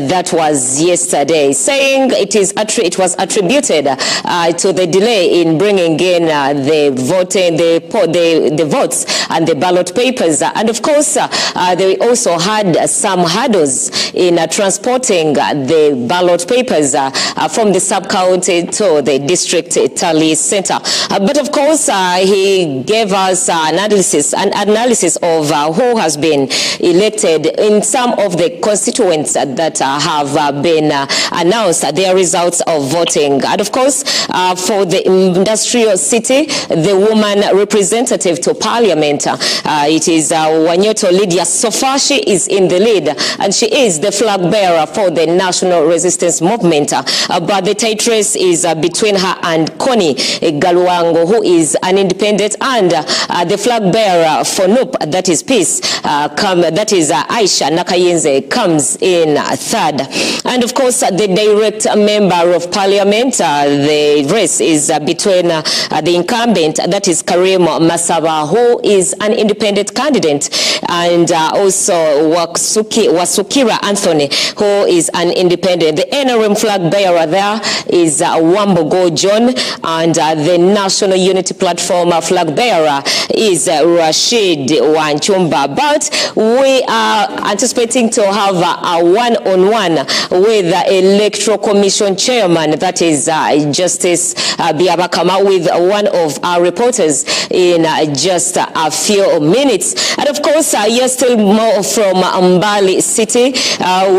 That was yesterday, saying it was attributed to the delay in bringing in the voting, the votes and the ballot papers. And of course, they also had some hurdles in transporting the ballot papers from the sub-county to the district tally center. But of course, he gave us analysis of who has been elected in some of the constituents that have been announced their results of voting. And of course, for the industrial city, the woman representative to parliament, it is Wanyoto Lydia. So far, she is in the lead, and she is the flag bearer for the National Resistance Movement. But the tight race is between her and Connie Galuango, who is an independent, and the flag bearer for NUP, that is Peace, that is Aisha Nakayenze, comes in third. And of course, the direct member of parliament, the race is between the incumbent, that is Karim Masaba, who is an independent candidate, and also Wasukira Anthony, who is an independent. The NRM flag bearer there is Wambogo John, and the National Unity Platform flag bearer is Rashid Wanchumba. But we are anticipating to have a one-on-one with the Electoral Commission chairman, that is Justice Biabakama, with one of our reporters in just a few minutes. And of course, yes, still more from Mbale city.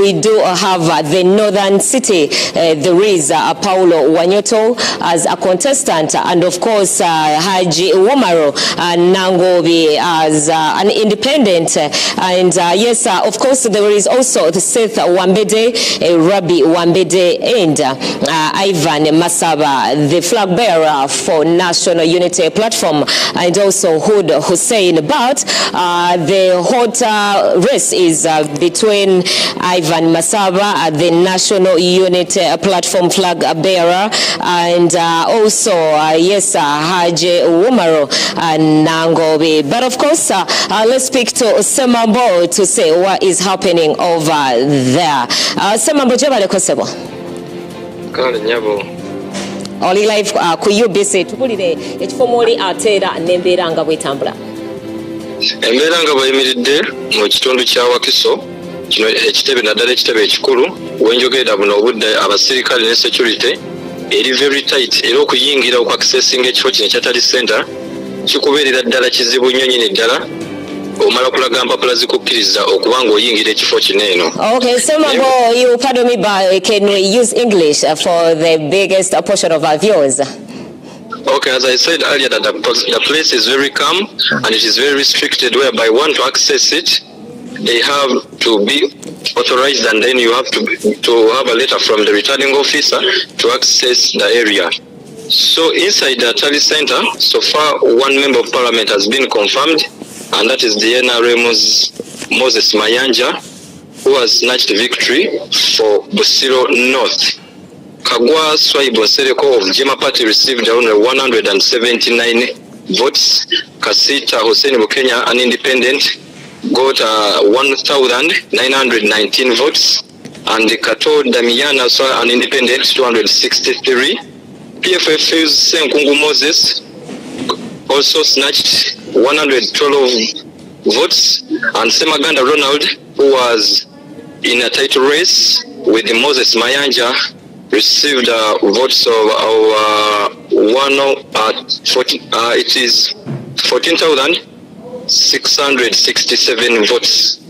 We do have the northern city. There is Paulo Wanyoto as a contestant, and of course Haji Womaro Nangobi as an independent. And yes, of course, there is also the Seth Wambede, Rabbi Wambede, and Ivan Masaba, the flag bearer for National Unity Platform, and also Hood Hussein. But the hot race is between Ivan Masaba, the National Unit Platform flag bearer, and also Haji Umaro Nangobi. But of course, let's speak to Semambo to say what is happening over there. Semambo, jebale kosebo. Kale nyabo. Oli live ku UBC tupulire ekifomo oli ateera n'embeera nga bwetambula. Embeera nga bayimiridde mu kitundu kya Wakiso kino ekitebe naddala ekitebe ekikulu wenjogerera buno obudde abasirikale ne security eri very tight era okuyingira okwaccessinga ekifo kino ekyatali center kikubeerera ddala kizibu nnyo nyini ddala omala kulaga mpapula zikukkiriza okuba ng'oyingira ekifo kino eno. Okay, Semambo, you pardon me, but can we use English for the biggest portion of our viewers? Okay, as I said earlier, that the place is very calm and it is very restricted, whereby one to access it, they have to be authorized, and then you have to have a letter from the returning officer to access the area. So inside the Tally Center, so far one member of parliament has been confirmed, and that is the NRM's Moses Mayanja, who has snatched victory for Busiro North. Kagwa Swaibo Sereko of Jema Party received around 179 votes. Kasita Hussein Bukenya, an independent, got 1,919 votes. And Kato Damiana, an independent, 263. PFF's Senkungu Moses also snatched 112 votes. And Semaganda Ronald, who was in a title race with Moses Mayanja, received votes of 14,667 votes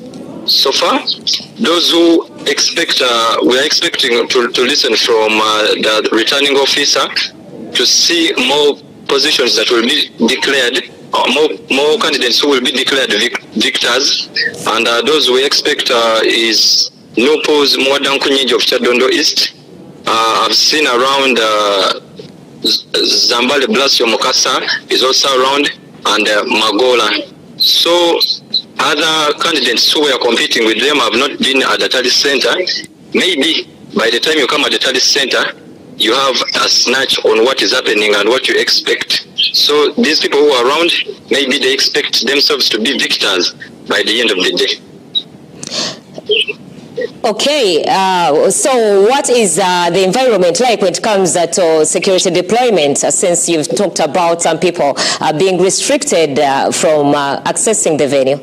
so far. Those who expect, we are expecting to listen from the returning officer to see more positions that will be declared, more candidates who will be declared victors, and those we expect is Nopos Mwadan Kunyeji of Chadondo East. I've seen around Zambale Blasio Mokasa is also around, and Magola. So other candidates who were competing with them have not been at the Tally Center. Maybe by the time you come at the Tally Center, you have a snatch on what is happening and what you expect. So these people who are around, maybe they expect themselves to be victors by the end of the day. Okay, so what is the environment like when it comes to security deployment, since you've talked about some people being restricted from accessing the venue?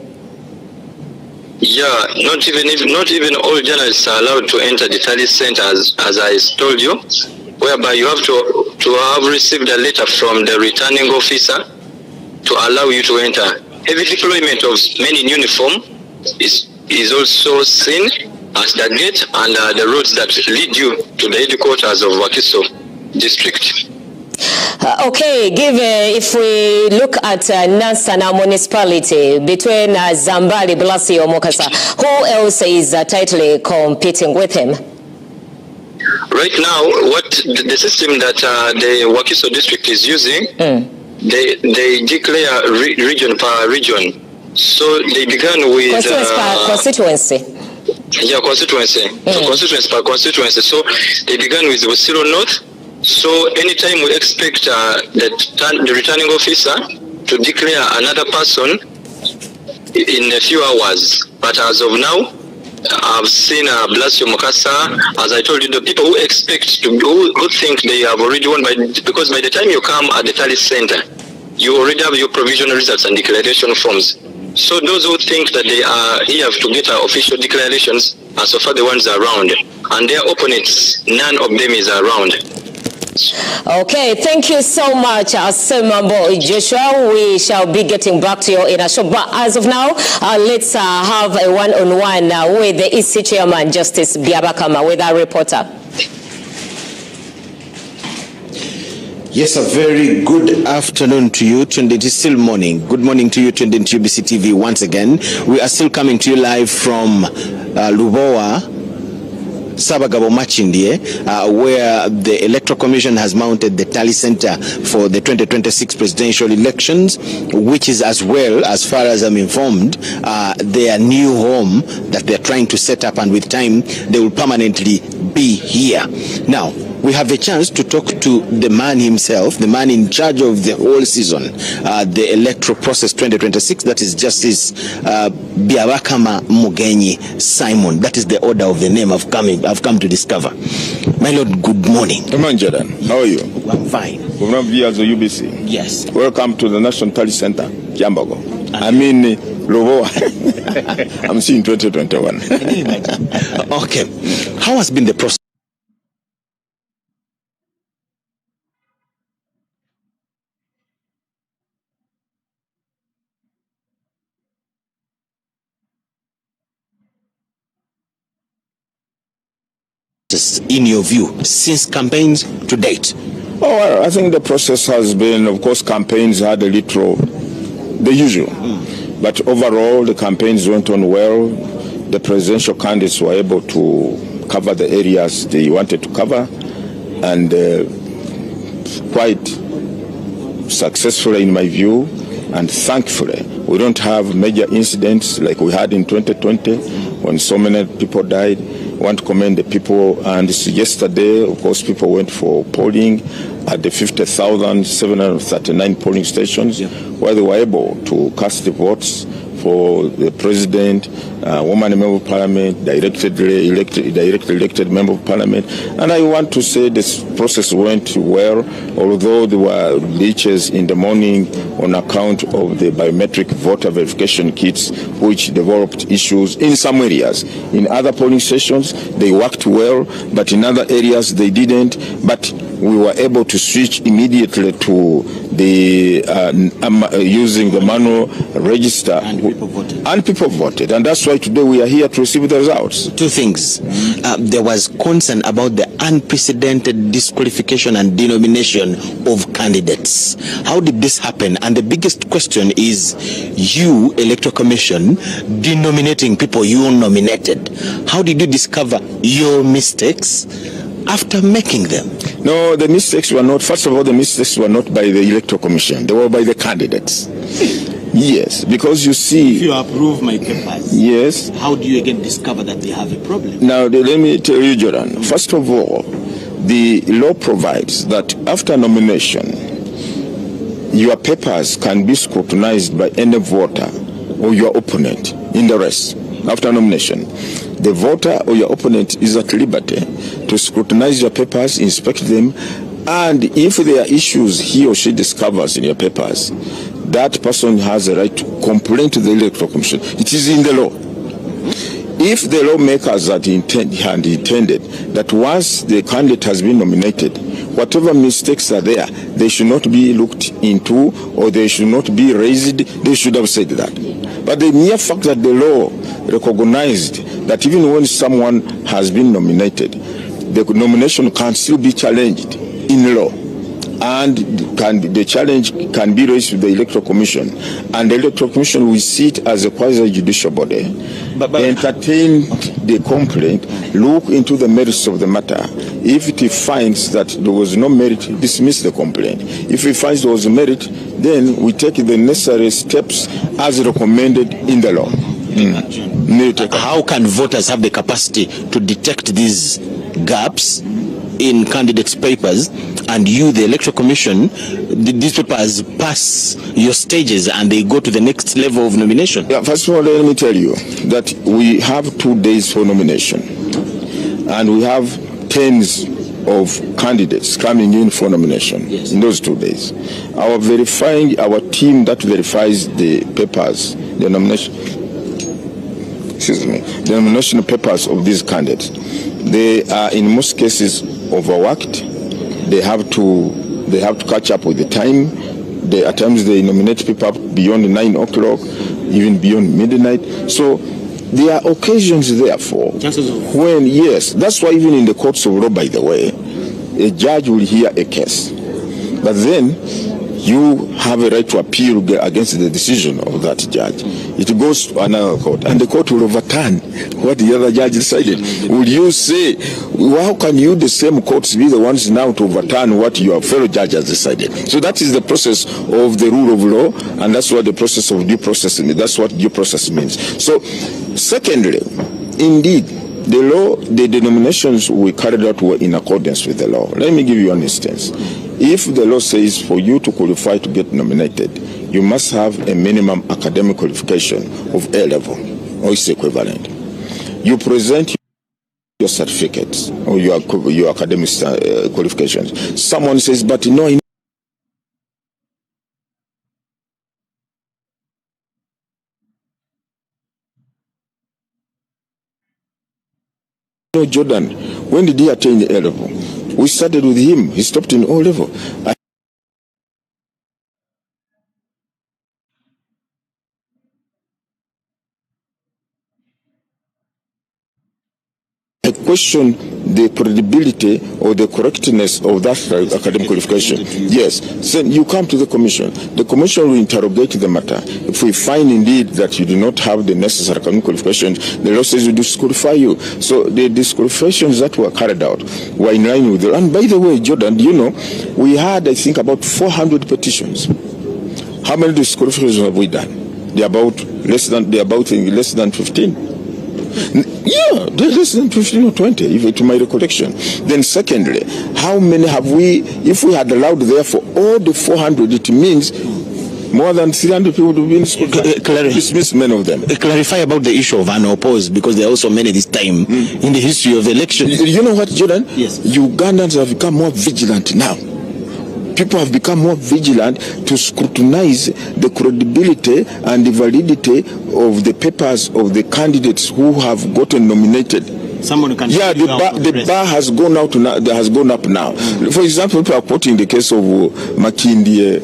Yeah, not even all journalists are allowed to enter the Tally Center, as I told you, whereby you have to have received a letter from the returning officer to allow you to enter. Heavy deployment of men in uniform is also seen at the gate and the roads that lead you to the headquarters of Wakiso district. Okay, if we look at Nansana municipality between Zambali, Blasio, Mokasa, who else is tightly competing with him? Right now, what the system that the Wakiso district is using, they declare region per region. So they began with constituency. Yeah, constituency. So constituency per constituency. So they began with Busiro North. So anytime we expect the returning officer to declare another person in a few hours. But as of now, I've seen Blasio Mokasa. As I told you, the people who expect who think they have already won, because by the time you come at the Tally Center, you already have your provisional results and declaration forms. So those who think that they are here to get official declarations are so far the ones around, and their opponents, none of them is around. Okay, thank you so much, Semambo Joshua. We shall be getting back to you in a short, but as of now, let's have a one-on-one with the EC Chairman, Justice Biabakama, with our reporter. Yes, a very good afternoon to you, Tunde. It is still morning. Good morning to you, Tunde, and to UBC TV once again. We are still coming to you live from Lubowa, Sabagabo Machindie, where the Electoral Commission has mounted the tally center for the 2026 presidential elections, which is as well, as far as I'm informed, their new home that they're trying to set up, and with time they will permanently be here. Now, we have a chance to talk to the man himself, the man in charge of the whole season, the electoral process 2026. That is Justice Biabakama Mugenyi Simon. That is the order of the name I've come to discover. My Lord, good morning. Good morning, Jordan. How are you? I'm fine. Governor of the UBC. Yes. Welcome to the National Tally Center, Jambago. I mean, Lovo. I'm seeing 2021. Can you imagine? Okay. How has been the process? In your view, since campaigns to date? Oh, well, I think the process has been, of course, campaigns had a little, the usual. But overall, the campaigns went on well. The presidential candidates were able to cover the areas they wanted to cover, and quite successfully, in my view, and thankfully. We don't have major incidents like we had in 2020 when so many people died. I want to commend the people, and yesterday, of course, people went for polling at the 50,739 polling stations, where they were able to cast the votes for the president, woman member of parliament, directly elected member of parliament. And I want to say this process went well, although there were glitches in the morning on account of the biometric voter verification kits, which developed issues in some areas. In other polling stations, they worked well, but in other areas, they didn't. But we were able to switch immediately to the using the manual register, and people voted, and that's why today we are here to receive the results. Two things. There was concern about the unprecedented disqualification and denomination of candidates. How did this happen? And the biggest question is, you, Electoral Commission, denominating people you nominated. How did you discover your mistakes after making them? No, the mistakes were not, first of all, the mistakes were not by the Electoral Commission. They were by the candidates. Yes, because you see... If you approve my papers, yes. How do you again discover that they have a problem? Now, let me tell you, Jordan. First of all, the law provides that after nomination, your papers can be scrutinized by any voter or your opponent in the race. After nomination, the voter or your opponent is at liberty to scrutinize your papers, inspect them, and if there are issues he or she discovers in your papers, that person has a right to complain to the Electoral Commission. It is in the law. If the lawmakers had intended that once the candidate has been nominated, whatever mistakes are there, they should not be looked into or they should not be raised, they should have said that. But the mere fact that the law recognized that even when someone has been nominated, the nomination can still be challenged in law. And the challenge can be raised with the Electoral Commission. And the Electoral Commission will sit as a quasi-judicial body, entertain the complaint, look into the merits of the matter. If it finds that there was no merit, dismiss the complaint. If it finds there was merit, then we take the necessary steps as recommended in the law. How can voters have the capacity to detect these gaps in candidates' papers, and you, the Electoral Commission, these papers pass your stages and they go to the next level of nomination? Yeah, first of all, let me tell you that we have 2 days for nomination, and we have tens of candidates coming in for nomination in those 2 days. Our team that verifies the papers, the nomination papers of these candidates, they are in most cases overworked. They have to catch up with the time. At times they nominate people beyond 9 o'clock, even beyond midnight. So there are occasions, therefore, when, yes, that's why even in the courts of law, by the way, a judge will hear a case. But then you have a right to appeal against the decision of that judge. It goes to another court, and the court will overturn what the other judge decided. Will you say, how can you, the same courts, be the ones now to overturn what your fellow judge has decided? So that is the process of the rule of law, and that's what the process of due process means. That's what due process means. So, secondly, indeed, the law, the denominations we carried out were in accordance with the law. Let me give you an instance. If the law says for you to qualify to get nominated, you must have a minimum academic qualification of A level or its equivalent. You present your certificates or your academic qualifications. Someone says, but no, no, Jordan, when did he attain the A level? We started with him. He stopped in O level. I question the credibility or the correctness of that academic qualification. Yes. Then you come to the commission. The commission will interrogate the matter. If we find indeed that you do not have the necessary academic qualifications, the law says we disqualify you. So the disqualifications that were carried out were in line with the law. And by the way, Jordan, you know, we had, I think, about 400 petitions. How many disqualifications have we done? They're about less than 15. Yeah, less than 15 or 20, if to my recollection. Then secondly, how many have we, if we had allowed there for all the 400, it means more than 300 people would have been dismissed, many of them. Clarify about the issue of unopposed, because there are also many this time in the history of elections. You know what, Jordan? Yes. Ugandans have become more vigilant now. People have become more vigilant to scrutinize the credibility and the validity of the papers of the candidates who have gotten nominated. Someone can the bar has gone out now. Has gone up now. For example, people are quoting the case of Makindi,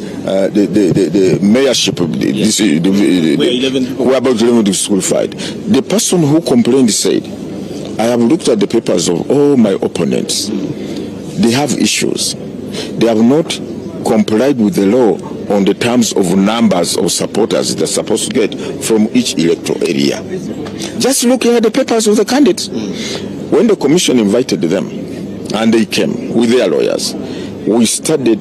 the mayorship of who are about 11 disqualified. The person who complained said, "I have looked at the papers of all my opponents. They have issues. They have not complied with the law on the terms of numbers of supporters they're supposed to get from each electoral area." Just looking at the papers of the candidates. When the commission invited them and they came with their lawyers, we studied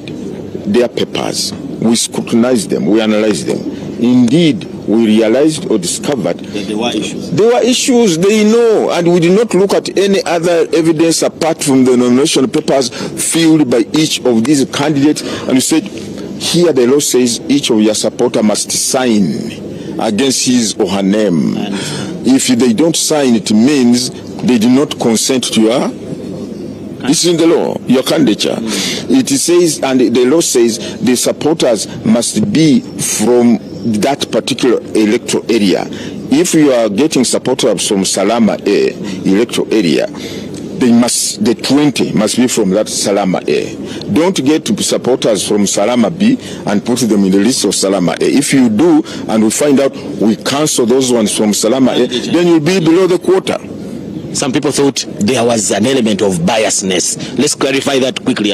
their papers, we scrutinized them, we analyzed them. Indeed, we realized or discovered that there were issues. There were issues, they know, and we did not look at any other evidence apart from the nomination papers filled by each of these candidates. And we said, here the law says each of your supporter must sign against his or her name. If they don't sign, it means they do not consent to your. This is in the law, your candidature. It says, and the law says, the supporters must be from that particular electoral area. If you are getting supporters from Salama A electoral area, the 20 must be from that Salama A. Don't get supporters from Salama B and put them in the list of Salama A. If you do, and we find out we cancel those ones from Salama A, then you'll be below the quota. Some people thought there was an element of biasness. Let's clarify that quickly.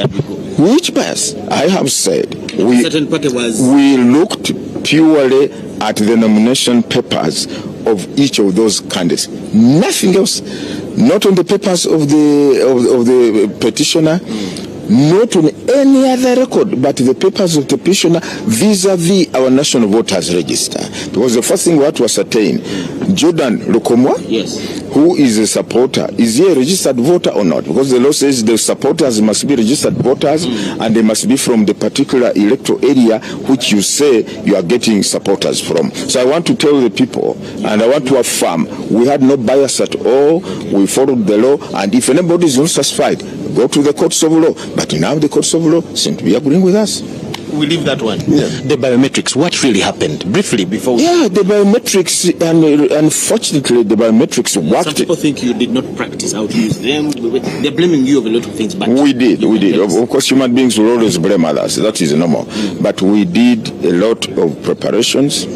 Which bias? I have said we looked purely at the nomination papers of each of those candidates. Nothing else. Not on the papers of the petitioner, not on any other record, but the papers of the petitioner vis-a-vis our national voters register. Because the first thing we have to ascertain, Jordan Lukomwa, yes, who is a supporter, is he a registered voter or not? Because the law says the supporters must be registered voters and they must be from the particular electoral area which you say you are getting supporters from. So I want to tell the people, and I want to affirm, we had no bias at all. We followed the law, and if anybody is not satisfied, go to the courts of law. But now the courts of law seem to be agreeing with us. We leave that one. Yeah. The biometrics, what really happened? Briefly before. Yeah, the biometrics, and unfortunately the biometrics worked. Some people think you did not practice how to use them. They're blaming you of a lot of things. But we did. Of course, human beings will always blame others. That is normal. But we did a lot of preparations.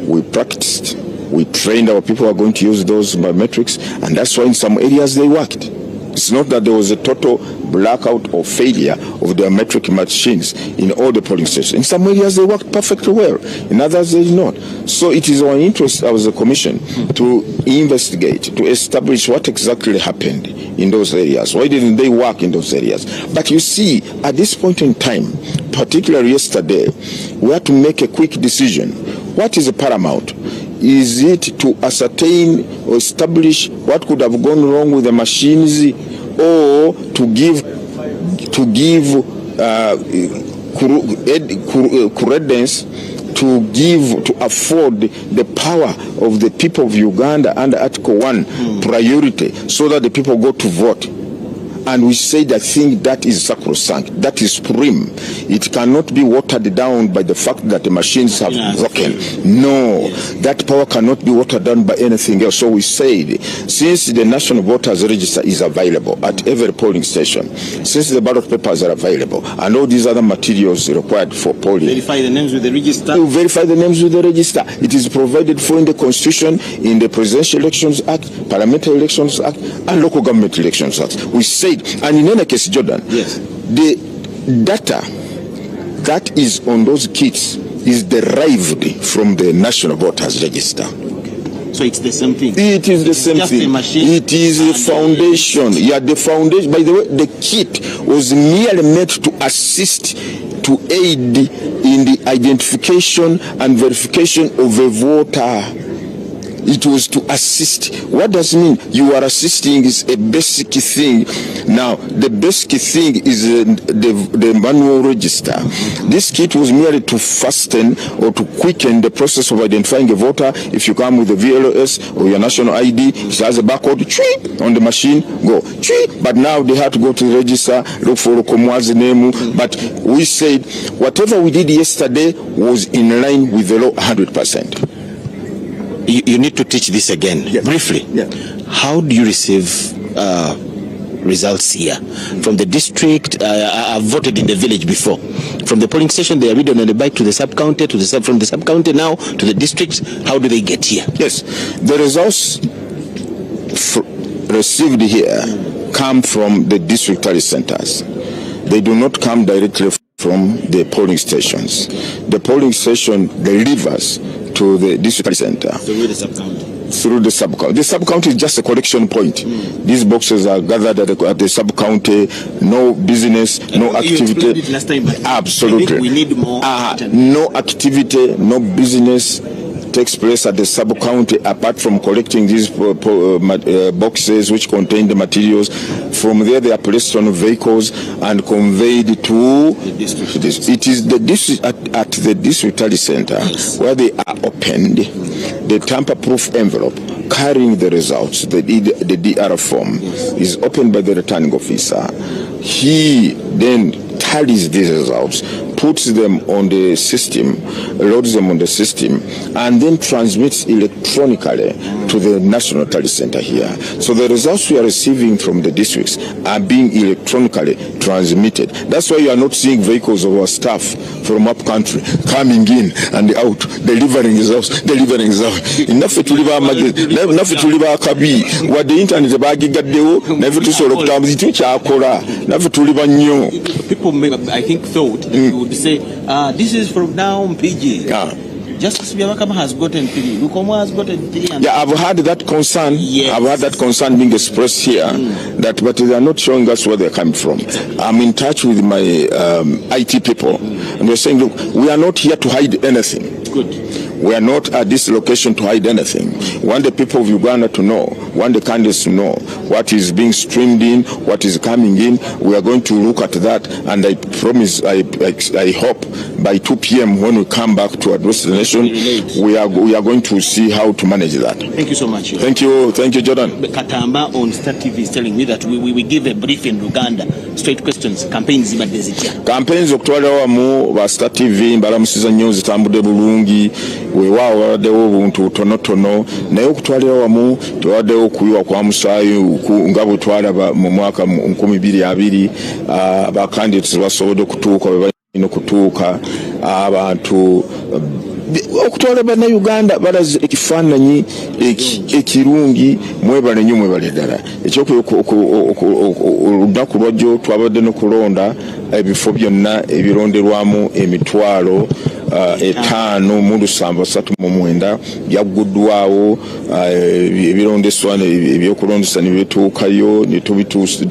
We practiced. We trained our people who are going to use those biometrics. And that's why in some areas they worked. It's not that there was a total blackout or failure of their metric machines in all the polling stations. In some areas they worked perfectly well, in others they did not. So it is our interest as a commission to investigate, to establish what exactly happened in those areas. Why didn't they work in those areas? But you see, at this point in time, particularly yesterday, we had to make a quick decision. What is paramount? Is it to ascertain or establish what could have gone wrong with the machines, or to give credence, to afford the power of the people of Uganda under Article 1 priority, so that the people go to vote? And we said, I think that is sacrosanct, that is supreme. It cannot be watered down by the fact that the machines have broken. No, that power cannot be watered down by anything else. So we said, since the National Voters Register is available at every polling station, since the ballot papers are available, and all these other materials required for polling. Verify the names with the register. To verify the names with the register. It is provided for in the Constitution, in the Presidential Elections Act, Parliamentary Elections Act, and Local Government Elections Act. We said, and in any case, Jordan, the data that is on those kits is derived from the National Voters Register. So it's the same thing. It is the same thing. It is the foundation. Yeah, the foundation. By the way, the kit was merely meant to assist, to aid in the identification and verification of a voter. It was to assist. What does it mean? You are assisting is a basic thing. Now, the basic thing is the manual register. This kit was merely to fasten or to quicken the process of identifying a voter. If you come with a VLOS or your national ID, it has a barcode, on the machine, go. But now they had to go to the register, look for Okomwa's name. But we said, whatever we did yesterday was in line with the law 100%. You need to teach this again, briefly. How do you receive results here? From the district, I've voted in the village before. From the polling station, they are read on the bike to the sub-county, from the sub-county now to the district. How do they get here? Yes, the results received here come from the district tally centers. They do not come directly from the polling stations. The polling station delivers to the district center. Through the sub-county. Through the sub-county. The sub-county is just a collection point. These boxes are gathered at the sub-county. No business, no activity. You explained it last time, but absolutely. I think we need more. No activity, no business takes place at the sub-county apart from collecting these boxes which contain the materials. From there they are placed on vehicles and conveyed to the district. It is the district at the district tally center where they are opened. The tamper-proof envelope carrying the results, the DR form, is opened by the returning officer. He then tallies these results, puts them on the system, loads them on the system, and then transmits electronically to the National Tally Center here. So the results we are receiving from the districts are being electronically transmitted. That's why you are not seeing vehicles of our staff from up country coming in and out, delivering results. Enough to live akabi. What the internet bagigadeo, never to sort of times it chakora, never to live new. People I think thought that you would say, this is from now PG. Justice Biamakama has gotten 3. Lukomo has gotten 3. Yeah, I've had that concern. Yes. I've had that concern being expressed here, but they are not showing us where they're coming from. I'm in touch with my IT people, and they're saying, look, we are not here to hide anything. Good. We are not at this location to hide anything. We want the people of Uganda to know, want the candidates to know what is being streamed in, what is coming in. We are going to look at that, and I promise, I hope by 2 p.m. when we come back to address the nation, we are going to see how to manage that. Thank you so much. Thank you, Jordan. Katamba on Star TV is telling me that we give a brief in Uganda. Straight questions. Campaigns zibadde. Campaigns okutwala wamu ba Star TV mbalamusiza nnyo zitambudde bulungi. Weewaawo wawaddewo obuntu tonotono naye okutwalira wamu tewaddewo okuyiwa kwa musaayi nga bwe twalaba mu mwaka 2020 abacandidates basobodde okutuuka bwe balina okutuuka abantu okutwala bannayuganda balaze ekifaananyi ekirungi mwebale nnyo mwebale ddala olunaku lwajjo twabadde n'okulonda ebifo byonna ebironderwamu emitwalo 5,739 byaggudwawo ebirondeswa ebyokulondesa ne bituukayo ne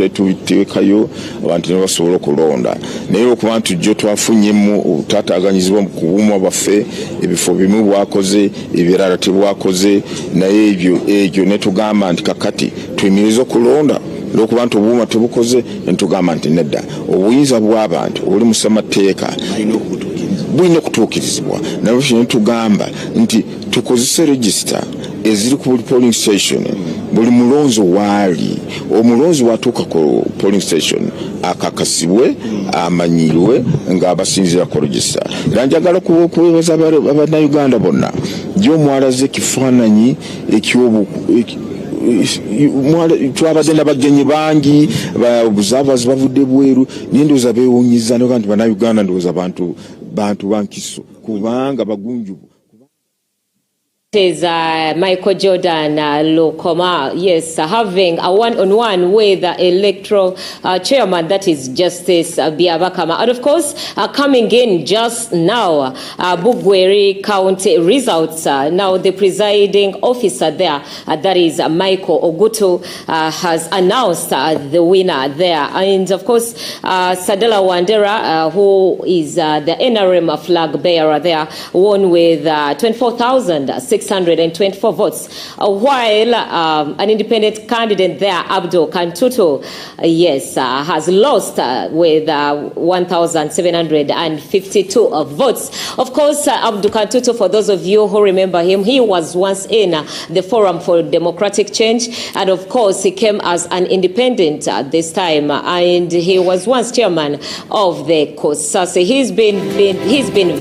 tubiteekayo abantu ne basobola okulonda naye okuba nti jjo twafunyemu obutaataaganyizibwa mu kubuuma bwaffe ebifo bimu bwakoze ebirala tebwakoze naye egyo ne tugamba nti kakati tuyimiriza okulonda olwokuba nti obuuma tebukoze netugamba nti nedda obuyinza bw'abantu obuli mu ssemateeka bulina okutuukirizibwa naye tugamba nti tukozese regisita eziri ku buli polling station buli mulonzi waali omulonzi watuuka ku polling station akakasibwe amanyirwe ng'abasinzira ku regisita era njagala kuwebaza abannayuganda bonna gy'omwalaze ekifaananyi twabadde n'abagenyi bangi obuzaabazi bavudde bweru naye ndowooza beewuunyiza noga nti bannayuganda ndowooza bantu bankiso kubanga bagunjubu. Is Michael Jordan Lokoma, yes, having a one-on-one with the electoral chairman, that is Justice Biabakama. And of course, coming in just now, Bugweri County results. Now the presiding officer there, that is Michael Ogutu, has announced the winner there. And of course, Sadela Wandera, who is the NRM flag bearer there, won with 24,624 votes, while an independent candidate there, Abdul Kantutu, has lost with 1,752 votes. Of course, Abdul Kantutu, for those of you who remember him, he was once in the Forum for Democratic Change, and of course, he came as an independent this time, and he was once chairman of the COSASE. He's been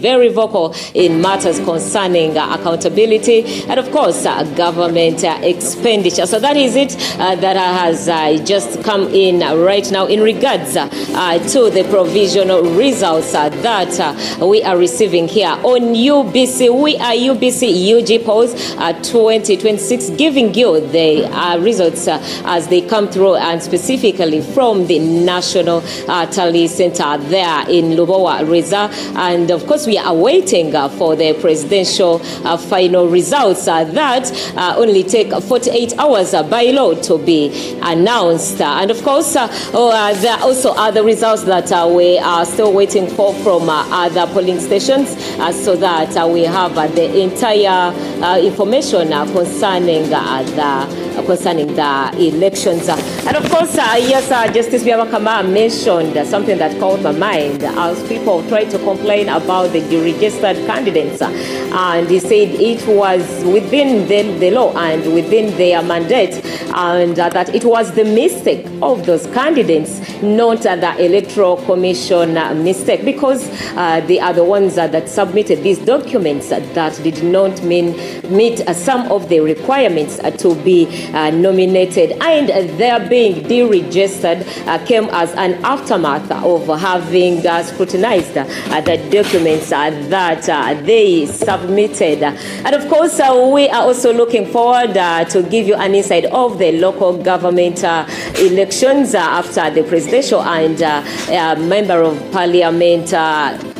very vocal in matters concerning accountability and of course government expenditure. So that is it that has just come in right now in regards to the provisional results that we are receiving here on UBC. We are UBC UG polls 2026, giving you the results as they come through, and specifically from the National Tally Center there in Lubowa Reza. And of course we are waiting for the presidential final results that only take 48 hours by law to be announced. And of course, there are also other results that we are still waiting for from other polling stations, so that we have the entire information concerning the elections. And of course, yes, Justice Biabakama mentioned something that caught my mind as people try to complain about the deregistered candidates. And he said it was within the law and within their mandate, and that it was the mistake of those candidates, not the Electoral Commission mistake, because they are the ones that submitted these documents that did not meet some of the requirements to be nominated, and their being deregistered came as an aftermath of having scrutinized the documents that they submitted. And of course, we are also looking forward to give you an insight of the local government elections after the presidential and member of parliament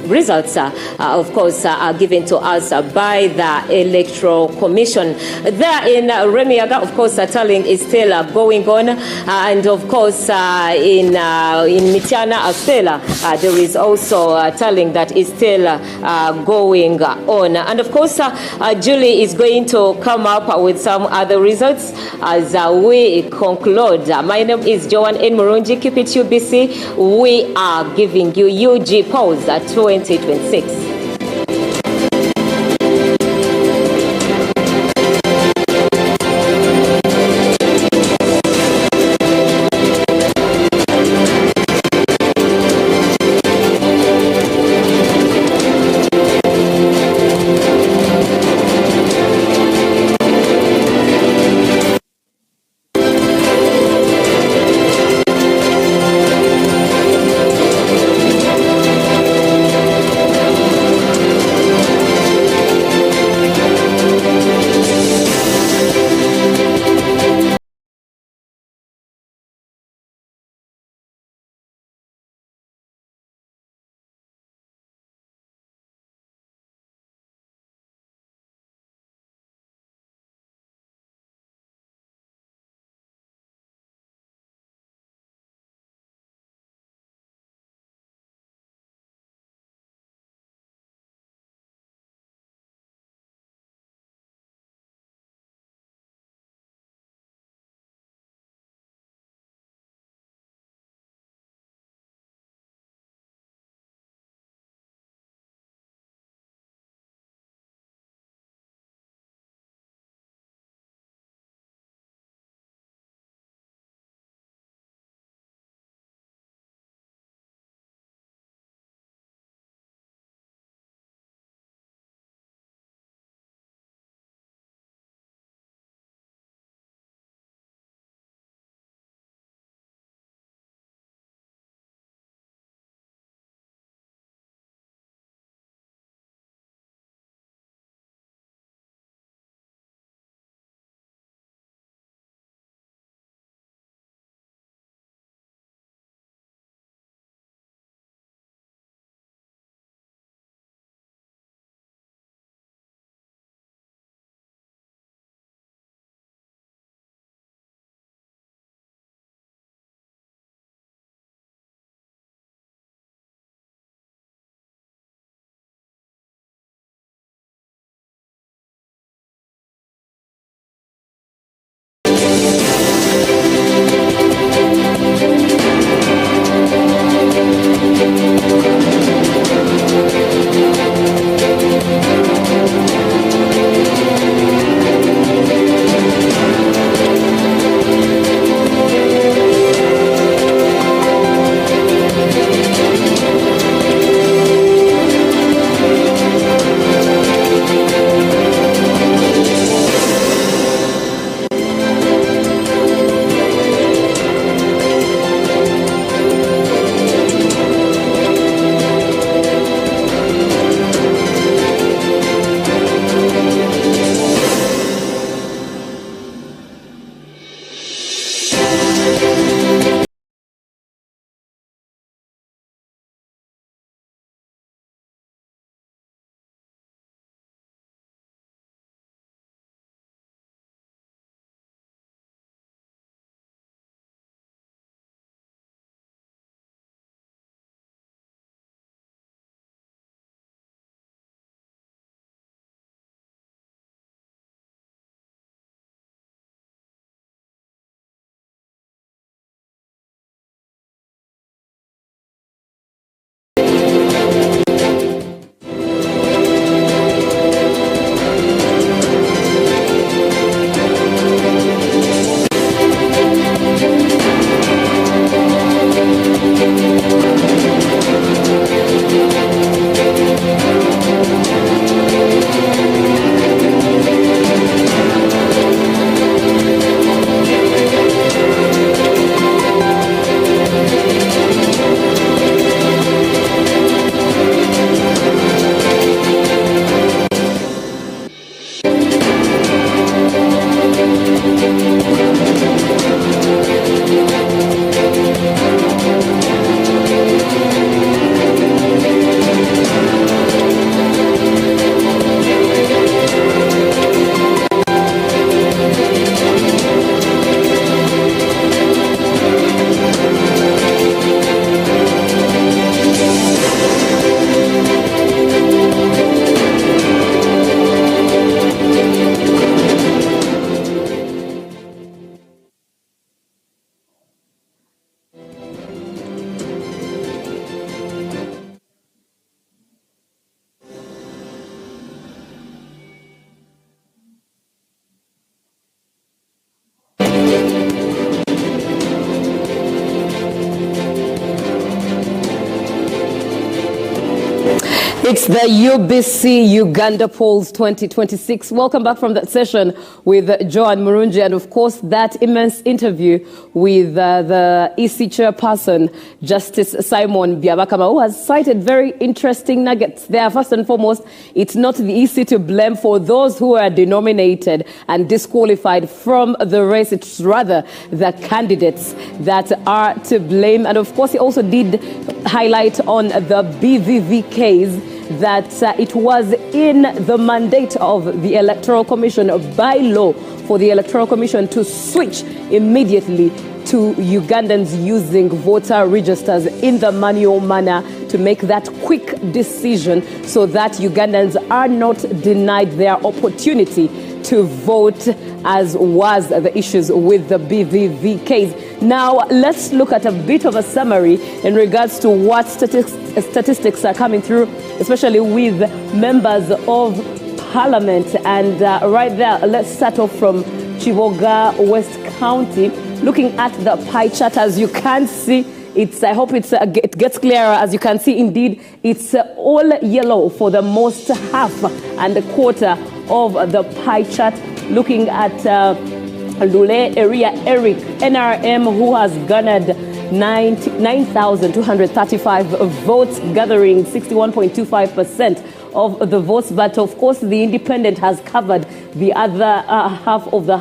results, of course, are given to us by the Electoral Commission. There in Remiaga, of course, tallying is still going on, and of course, in Mitiana, Stella, there is also tallying that is still going on. And of course, Julie is going to come up with some other results as we conclude. My name is Joan N. Murunji. Keep it UBC. We are giving you UG polls 2026. It's the UBC Uganda Polls 2026. Welcome back from that session with Joan Murungi and, of course, that immense interview with the EC chairperson, Justice Simon Byabakama, who has cited very interesting nuggets there. First and foremost, it's not the EC to blame for those who are denominated and disqualified from the race. It's rather the candidates that are to blame. And, of course, he also did highlight on the BVV case that it was in the mandate of the Electoral Commission by law for the Electoral Commission to switch immediately to Ugandans using voter registers in the manual manner to make that quick decision so that Ugandans are not denied their opportunity to vote, as was the issues with the BVV case. Now, let's look at a bit of a summary in regards to what statistics are coming through, especially with members of parliament. And right there, let's start off from Chiboga West County. Looking at the pie chart, as you can see, I hope it gets clearer. As you can see, indeed, it's all yellow for the most half and a quarter of the pie chart. Looking at Lule area, Eric, NRM, who has garnered 9,235 votes, gathering 61.25% of the votes. But of course, the independent has covered the other half of the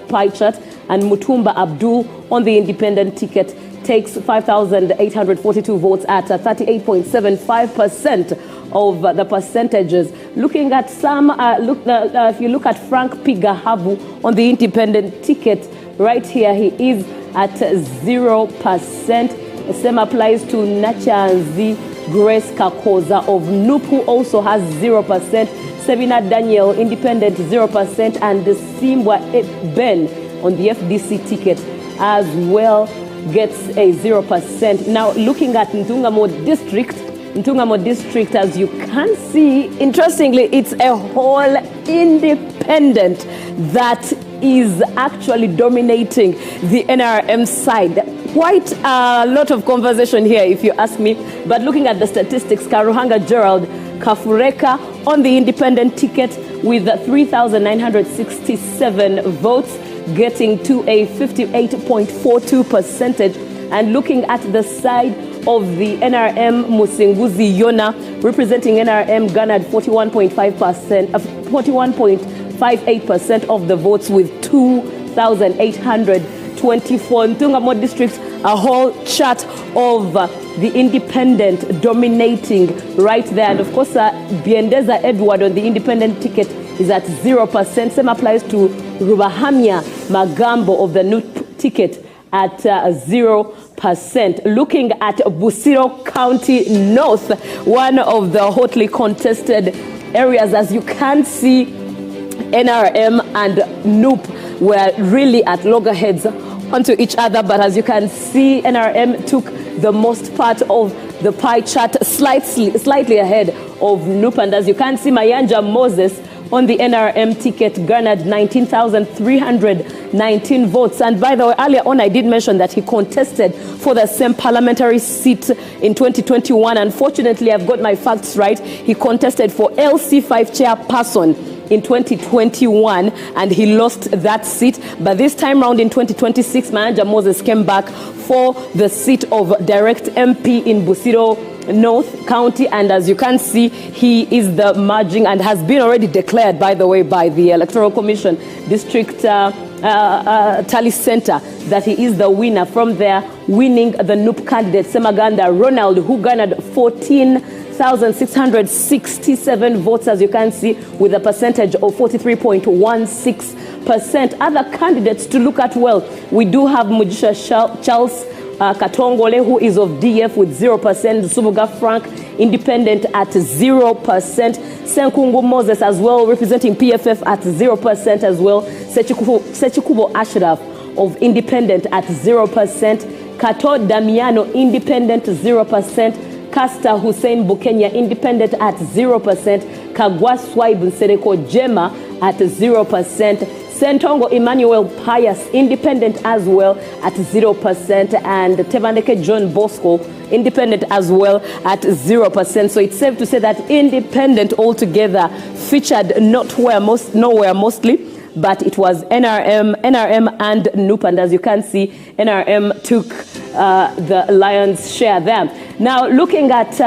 pie chart. And Mutumba Abdul on the independent ticket takes 5,842 votes at 38.75% of the percentages. Looking at some, if you look at Frank Pigahabu on the independent ticket, right here he is at 0%. The same applies to Nachanzi Grace Kakoza of Nupu, also has 0%. Sabina Daniel, independent, 0%. And Simbwa Ben on the FDC ticket as well gets a 0%. Now, looking at Ntungamo district, as you can see, interestingly, it's a whole independent that is actually dominating the NRM side. Quite a lot of conversation here, if you ask me. But looking at the statistics, Karuhanga Gerald Kafureka on the independent ticket with 3,967 votes, getting to a 58.42%. And looking at the side of the NRM, Musinguzi Yona, representing NRM, garnered 41.58% of the votes with 2,824. Ntungamo district, a whole chart of the independent dominating right there. And of course, Biendeza Edward on the independent ticket is at 0%. Same applies to Rubahamia Magambo of the new ticket at 0%. Looking at Busiro County North, one of the hotly contested areas, as you can see, NRM and NUP were really at loggerheads onto each other. But as you can see, NRM took the most part of the pie chart, slightly ahead of NUP. And as you can see, Mayanja Moses on the NRM ticket garnered 19,319 votes. And by the way, earlier on, I did mention that he contested for the same parliamentary seat in 2021. Unfortunately, I've got my facts right. He contested for LC5 chairperson in 2021, and he lost that seat. But this time round in 2026, Mayanja Moses came back for the seat of direct MP in Busiro North County, and as you can see, he is the merging and has been already declared, by the way, by the Electoral Commission, District Tally Center that he is the winner. From there, winning the NUP candidate, Semaganda Ronald, who garnered 14,667 votes, as you can see, with a percentage of 43.16%. Other candidates to look at, well, we do have Mujisha Charles Katongole, who is of DF with 0%, Subuga Frank, independent at 0%, Senkungu Moses as well, representing PFF at 0% as well, Sechikubo Ashraf of independent at 0%, Kato Damiano independent 0%, Kasta Hussein Bukenya independent at 0%, Kagwa Swaib Nsereko Jema at 0%, Sentongo Emmanuel Pius independent as well at 0%, and Tevaneke John Bosco independent as well at 0%. So it's safe to say that independent altogether featured nowhere mostly, but it was NRM and NUP, and as you can see, NRM took the lion's share there. Now looking at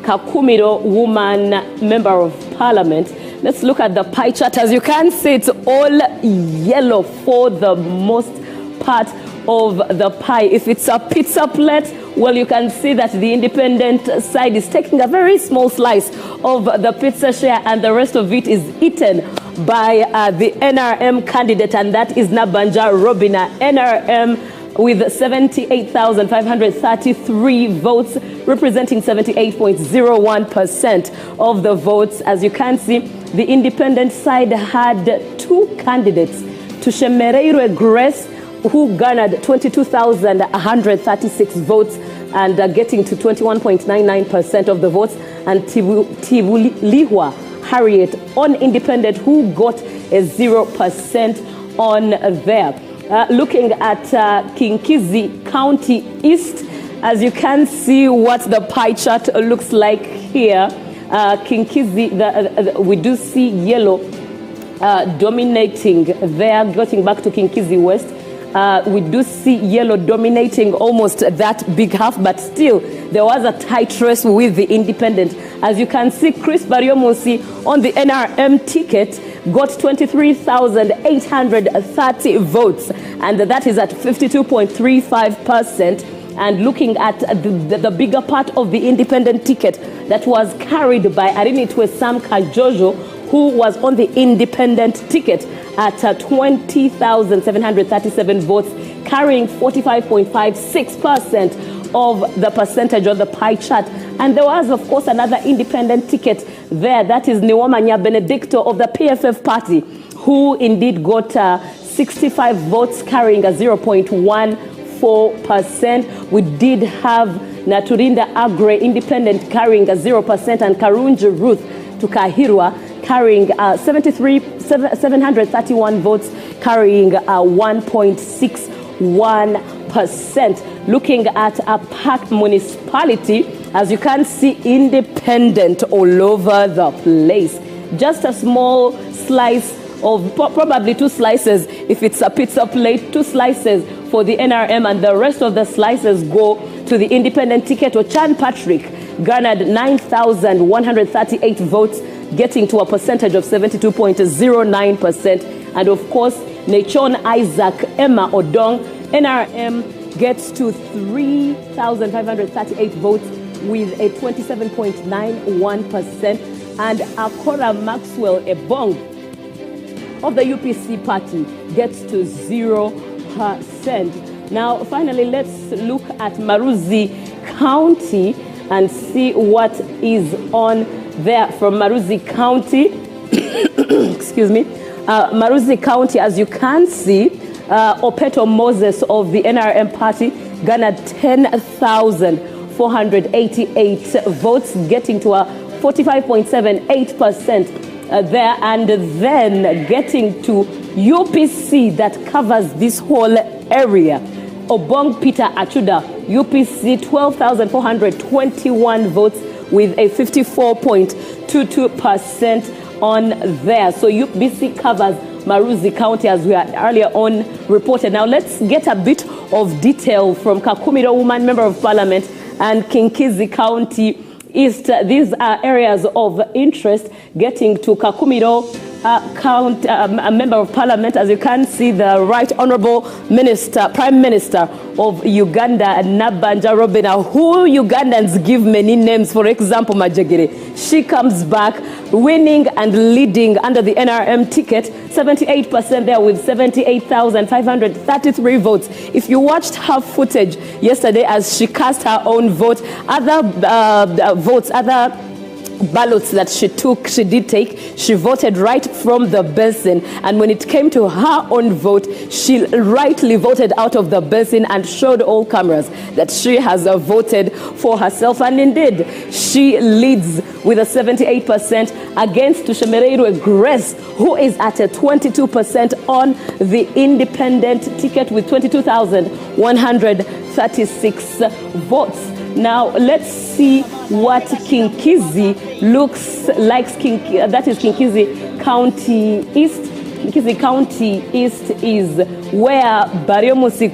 Kakumiro woman member of parliament, let's look at the pie chart. As you can see, it's all yellow for the most part of the pie. If it's a pizza plate, well, you can see that the independent side is taking a very small slice of the pizza share, and the rest of it is eaten by the NRM candidate, and that is Nabanja Robina. NRM with 78,533 votes, representing 78.01% of the votes. As you can see, the independent side had two candidates, Tushemereire Grace, who garnered 22,136 votes and getting to 21.99% of the votes, and Tivulihwa Harriet on independent, who got a 0% on there. Looking at Kinkizi County East, as you can see what the pie chart looks like here. Kinkizi, we do see yellow dominating there. Getting back to Kinkizi West, we do see yellow dominating almost that big half, but still there was a tight race with the independent. As you can see, Chris Bariomusi on the NRM ticket got 23,830 votes, and that is at 52.35%. And looking at the bigger part of the independent ticket that was carried by Arinitwe Sam Kajojo, who was on the independent ticket at 20,737 votes, carrying 45.56% of the percentage of the pie chart. And there was, of course, another independent ticket there. That is Niwamanya Benedicto of the PFF party, who indeed got 65 votes, carrying a 0.14%. We did have Naturinda Agre independent carrying a 0%, and Karunji Ruth Tukahirwa carrying 731 votes, carrying 1.61%. Looking at a Park municipality, as you can see, independent all over the place. Just a small slice of probably two slices if it's a pizza plate, two slices for the NRM, and the rest of the slices go to the independent ticket. Ochan Patrick garnered 9,138 votes, getting to a percentage of 72.09%. And of course, Nechon Isaac Emma Odong, NRM, gets to 3,538 votes with a 27.91%. And Akora Maxwell Ebong of the UPC party gets to 0%. Now, finally, let's look at Maruzi County and see what is on there from Maruzi County. Excuse me. Maruzi County, as you can see, Opeto Moses of the NRM party garnered 10,488 votes, getting to a 45.78% there, and then getting to UPC that covers this whole area. Obong Peter Achuda, UPC, 12,421 votes with a 54.22% on there. So UPC covers Maruzi County, as we had earlier on reported. Now let's get a bit of detail from Kakumiro woman member of parliament and Kinkizi County East. These are areas of interest. Getting to Kakumiro a member of parliament. As you can see, the Right Honourable Prime Minister of Uganda, Nabanja Robina, who Ugandans give many names. For example, Majagere. She comes back winning and leading under the NRM ticket, 78% there with 78,533 votes. If you watched her footage yesterday as she cast her own vote, other ballots that she did take, she voted right from the basin, and when it came to her own vote, she rightly voted out of the basin and showed all cameras that she has voted for herself, and indeed she leads with a 78% against Tushemereirwe Grace, who is at a 22% on the independent ticket with 22,136 votes. Now, let's see what Kinkizi looks like. That is Kinkizi County East. Kinkizi County East is where Baryomusi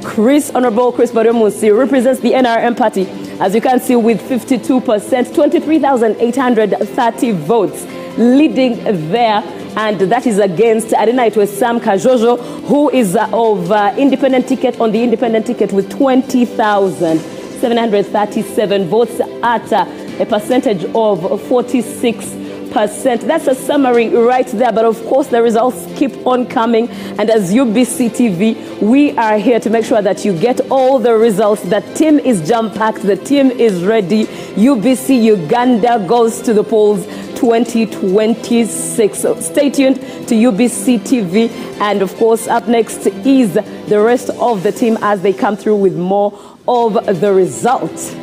Honorable Chris Baryomusi represents the NRM party. As you can see, with 52%, 23,830 votes leading there. And that is against Arena. It was Sam Kajojo, who is of independent ticket on the independent ticket with 20,737 votes at a percentage of 46%. That's a summary right there, but of course the results keep on coming, and as UBC TV we are here to make sure that you get all the results. The team is jam-packed, the team is ready. UBC Uganda goes to the polls 2026. So stay tuned to UBC TV, and of course up next is the rest of the team as they come through with more of the results.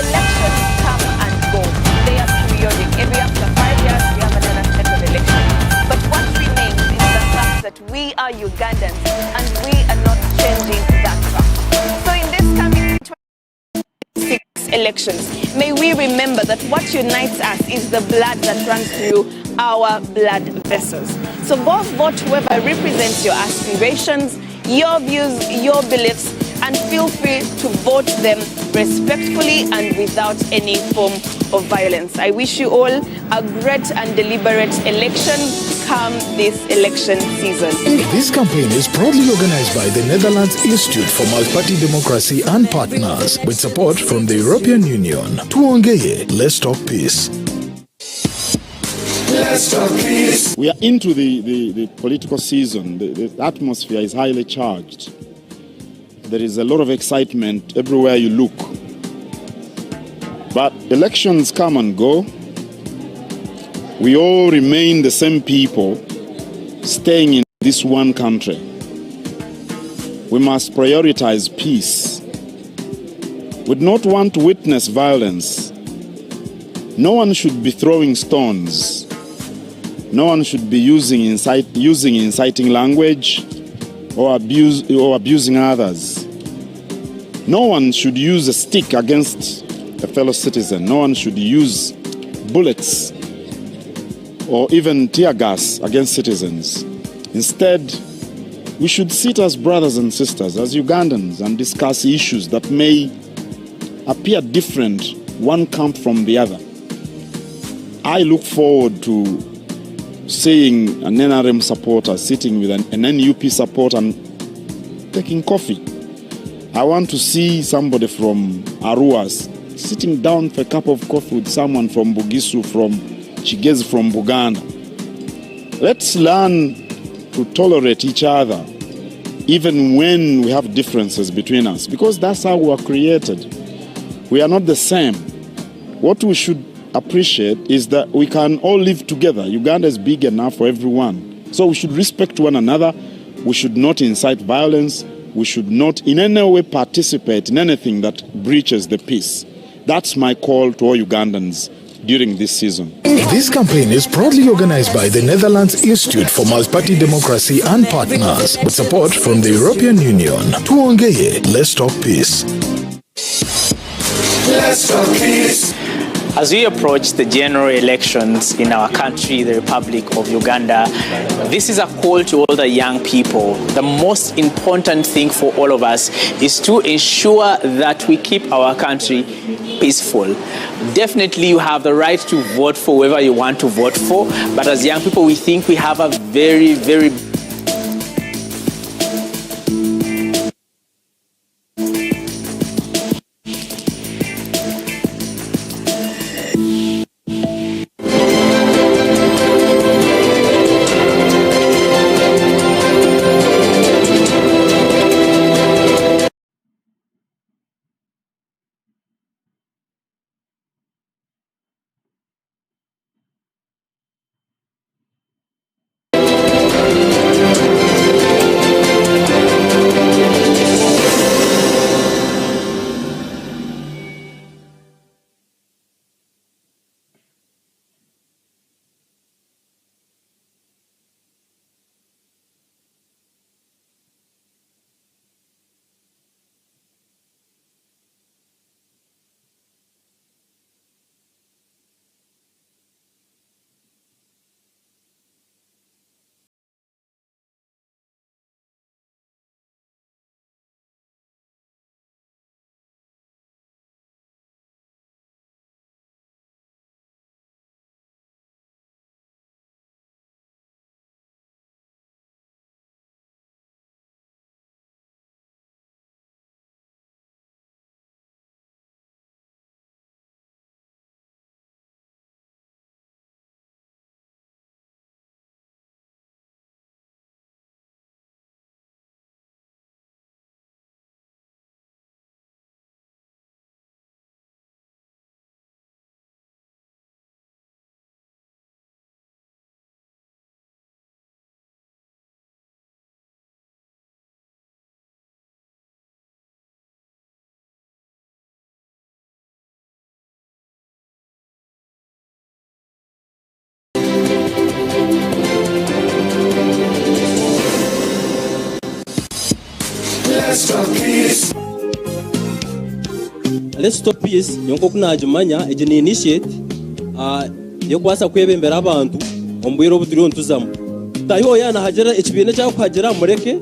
elections come and go. They are periodic. Every after 5 years, we have another set of elections. But what remains is the fact that we are Ugandans and we are not changing that fact. So in this coming 2026 elections, may we remember that what unites us is the blood that runs through our blood vessels. So go vote whoever represents your aspirations, your views, your beliefs, and feel free to vote them respectfully and without any form of violence. I wish you all a great and deliberate election come this election season. This campaign is proudly organized by the Netherlands Institute for Multi-Party Democracy and partners with support from the European Union. Tuongeye, let's talk peace. Let's talk peace. We are into the political season. The atmosphere is highly charged. There is a lot of excitement everywhere you look. But elections come and go. We all remain the same people staying in this one country. We must prioritize peace. We do not want to witness violence. No one should be throwing stones. No one should be using inciting language or abusing others. No one should use a stick against a fellow citizen. No one should use bullets or even tear gas against citizens. Instead, we should sit as brothers and sisters, as Ugandans, and discuss issues that may appear different, one camp from the other. I look forward to seeing an NRM supporter sitting with an NUP supporter and taking coffee. I want to see somebody from Arua sitting down for a cup of coffee with someone from Bugisu, from Chigezi, from Buganda. Let's learn to tolerate each other, even when we have differences between us, because that's how we are created. We are not the same. What we should appreciate is that we can all live together. Uganda is big enough for everyone. So we should respect one another. We should not incite violence. We should not in any way participate in anything that breaches the peace. That's my call to all Ugandans during this season. This campaign is proudly organized by the Netherlands Institute for Multi-Party Democracy and partners with support from the European Union. Tuongeye, let's talk peace. Let's talk peace. As we approach the general elections in our country, the Republic of Uganda, this is a call to all the young people. The most important thing for all of us is to ensure that we keep our country peaceful. Definitely you have the right to vote for whoever you want to vote for, but as young people we think we have a very, very Let's stop peace yonko kunajimanya ege ni initiate yo kwasa kwebembera abantu ombwiro buturiyo ntuzamu tayo yana hagera ekibine cyo kuhagera mureke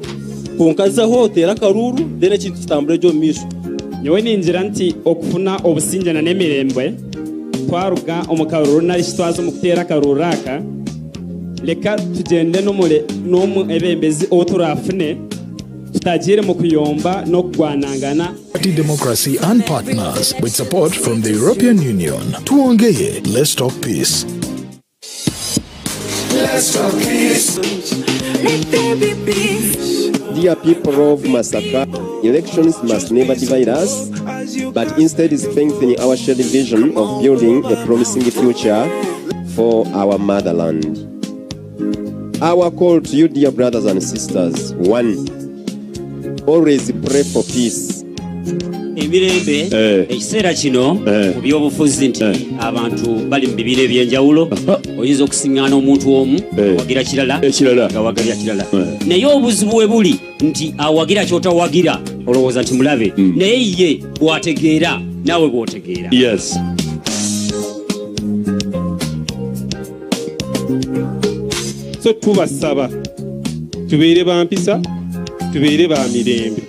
kunkazaho tera karuru dene kintu kitambure jo misho nyewe ninjira nti okufuna obusinjana n'emirembwe twaruga omukaruru nari kitwazo mukutera karuraka leka tugende n'omu ebembezi oturafune tutagire mu kuyomba no kugwanangana. Party Democracy and Partners with support from the European Union. Tuongeye, let's talk peace. Let's talk peace. Let there be peace. Dear people of Masaka, elections must never divide us, but instead strengthen our shared vision of building a promising future for our motherland. Our call to you, dear brothers and sisters: 1. Always pray for peace. Emirembe ekiseera kino mu byobufuzi nti abantu bali mu bibira ebyenjawulo oyinza okusiŋŋaana omuntu omu awagira kirala nga wagalya kirala naye obuzibu we buli nti awagira kyotawagira olowooza nti mulabe naye ye bw'ategeera naawe bw'otegeera. So tubasaba tubeere ba mpisa tubeere ba mirembe.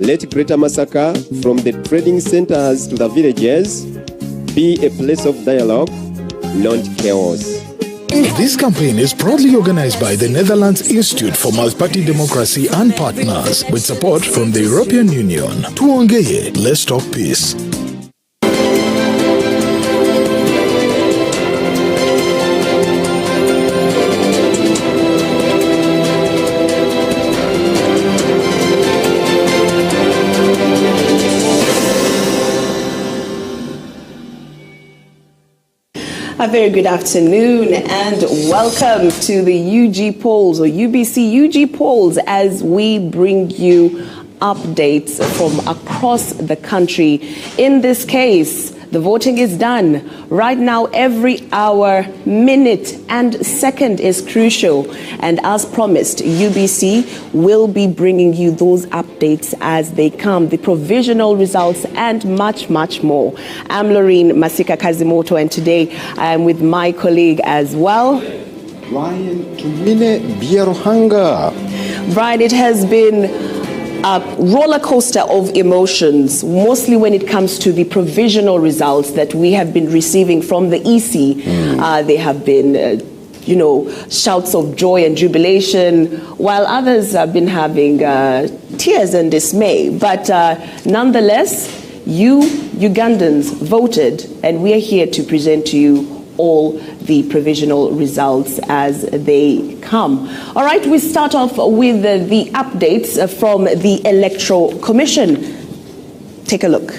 Let Greater Masaka, from the trading centers to the villages, be a place of dialogue, not chaos. This campaign is proudly organized by the Netherlands Institute for Multi-Party Democracy and Partners with support from the European Union. Tuongeye, let's talk peace. A very good afternoon and welcome to the UG polls or UBC UG polls as we bring you updates from across the country. In this case, the voting is done. Right now, every hour, minute, and second is crucial. And as promised, UBC will be bringing you those updates as they come, the provisional results, and much, much more. I'm Loreen Masika Kazimoto, and today I am with my colleague as well. Brian Tumine Bierohanga. Brian, it has been a roller coaster of emotions, mostly when it comes to the provisional results that we have been receiving from the EC. They have been, shouts of joy and jubilation, while others have been having tears and dismay. But nonetheless, you Ugandans voted, and we are here to present to you all the provisional results as they come. All right, we start off with the updates from the Electoral Commission. Take a look.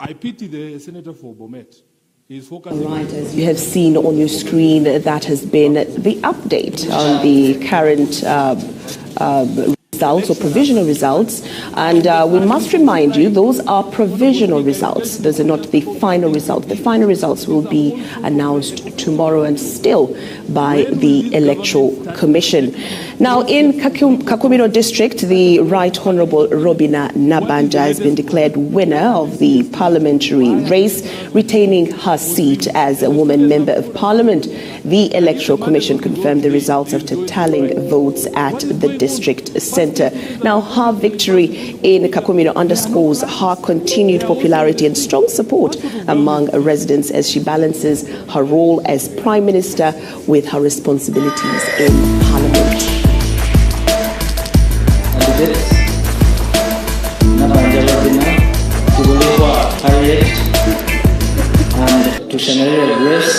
I pity the senator for Bomet. He's focusing. Right, as you have seen on your screen, that has been the update on the current results or provisional results. And we must remind you, those are provisional results. Those are not the final results. The final results will be announced tomorrow and still by the Electoral Commission. Now, in Kakumiro District, the Right Honourable Robina Nabanja has been declared winner of the parliamentary race, retaining her seat as a woman member of parliament. The Electoral Commission confirmed the results after tallying votes at the district centre. Now, her victory in Kakumiro underscores her continued popularity and strong support among residents as she balances her role as Prime Minister with her responsibilities in Parliament. Nabanja Robina, Tugulekwa Harriet, and Tushanere Grace.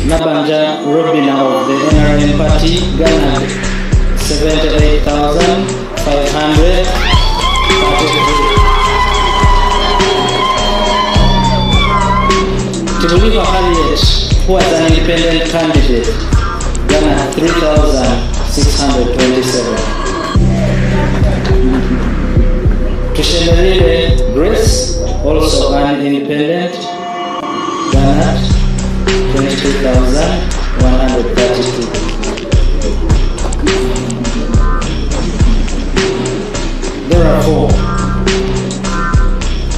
Nabanja Robina of the NRM party garnered 78,533. Tugulekwa Harriet, who was an independent candidate, garnered 3,627. Tushanere Grace, also an independent, garnered 22,132. There are 4.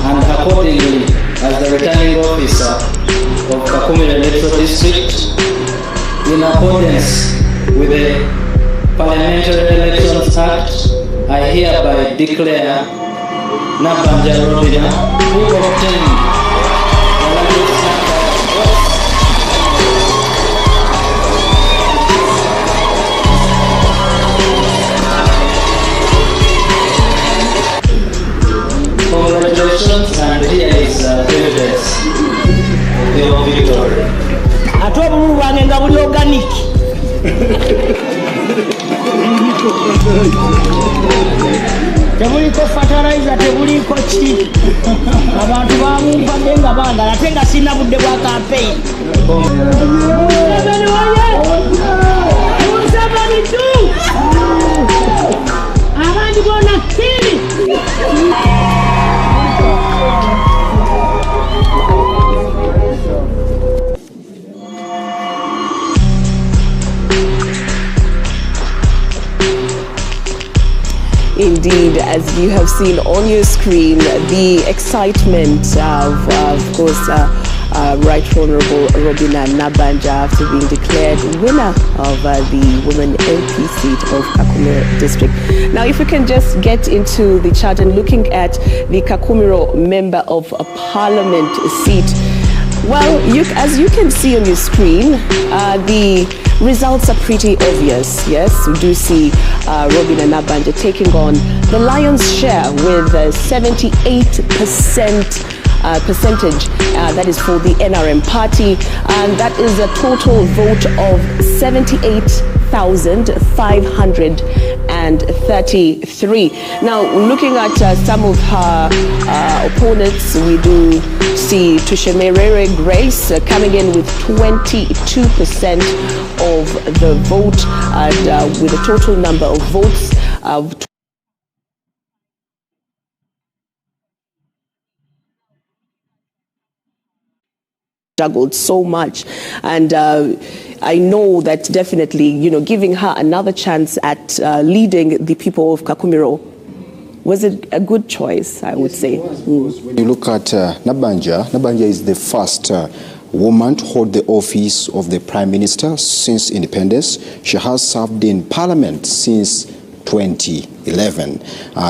And accordingly, as the returning officer of Kakumiro Electoral District, in accordance with the Parliamentary Elections Act, I hereby declare Nabanja Robina, who obtained the largest number of votes, congratulations, and here is evidence of your victory. Atobulu wange nga buli organic. Tebuliko fertilizer, tebuliko ki. Abantu bamumpadde nga bangala ate nga sina budde bwa campaign. Museveni waye! Museveni tu! Abandi bona kiri! Indeed, as you have seen on your screen, the excitement of course, Right Honourable Robina Nabanja after being declared winner of the Women MP seat of Kakumiro District. Now, if we can just get into the chart and looking at the Kakumiro Member of Parliament seat, well, as you can see on your screen, the results are pretty obvious. Yes, we do see Robina Nabanja taking on the lion's share with 78% percentage. That is for the NRM party, and that is a total vote of 78,533. Now, looking at some of her opponents, we do see Tushanere Grace coming in with 22% of the vote, and with a total number of votes of struggled so much, and I know that definitely, giving her another chance at leading the people of Kakumiro was a good choice, I would say. When you look at Nabanja is the first woman to hold the office of the Prime Minister since independence. She has served in Parliament since 2011,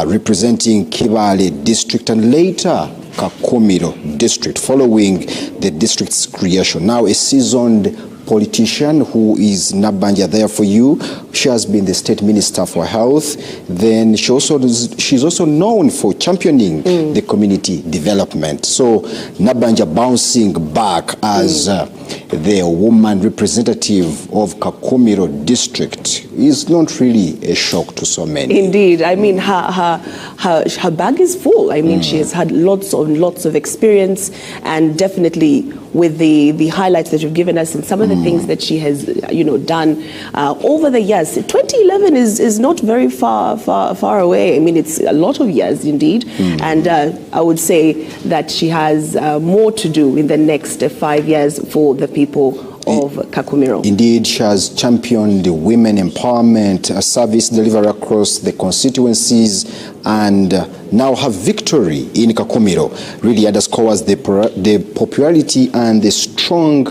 representing Kibale District and later Kakumiro District, following the district's creation. Now a seasoned politician who is Nabanja There For You. She has been the state minister for health. Then she's also known for championing the community development. So Nabanja bouncing back as the woman representative of Kakumiro district is not really a shock to so many. Indeed. I mean, her bag is full. I mean, she has had lots of experience, and definitely with the highlights that you've given us and some of the things that she has, done over the years. 2011 is not very far away. I mean, it's a lot of years indeed. And I would say that she has more to do in the next 5 years for the people of Kakumiro. Indeed, she has championed the women empowerment service delivery across the constituencies, and now her victory in Kakumiro really underscores the popularity and the strong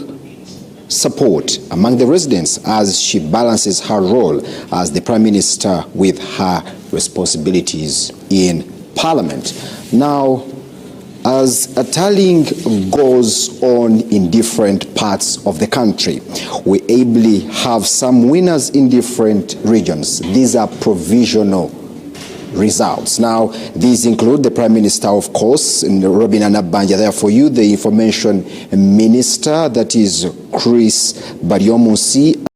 support among the residents as she balances her role as the Prime Minister with her responsibilities in Parliament. Now, as a tallying goes on in different parts of the country, we ably have some winners in different regions. These are provisional results. Now, these include the Prime Minister, of course, Robin Nabanja There For You, the Information Minister, that is Chris Baryomunsi,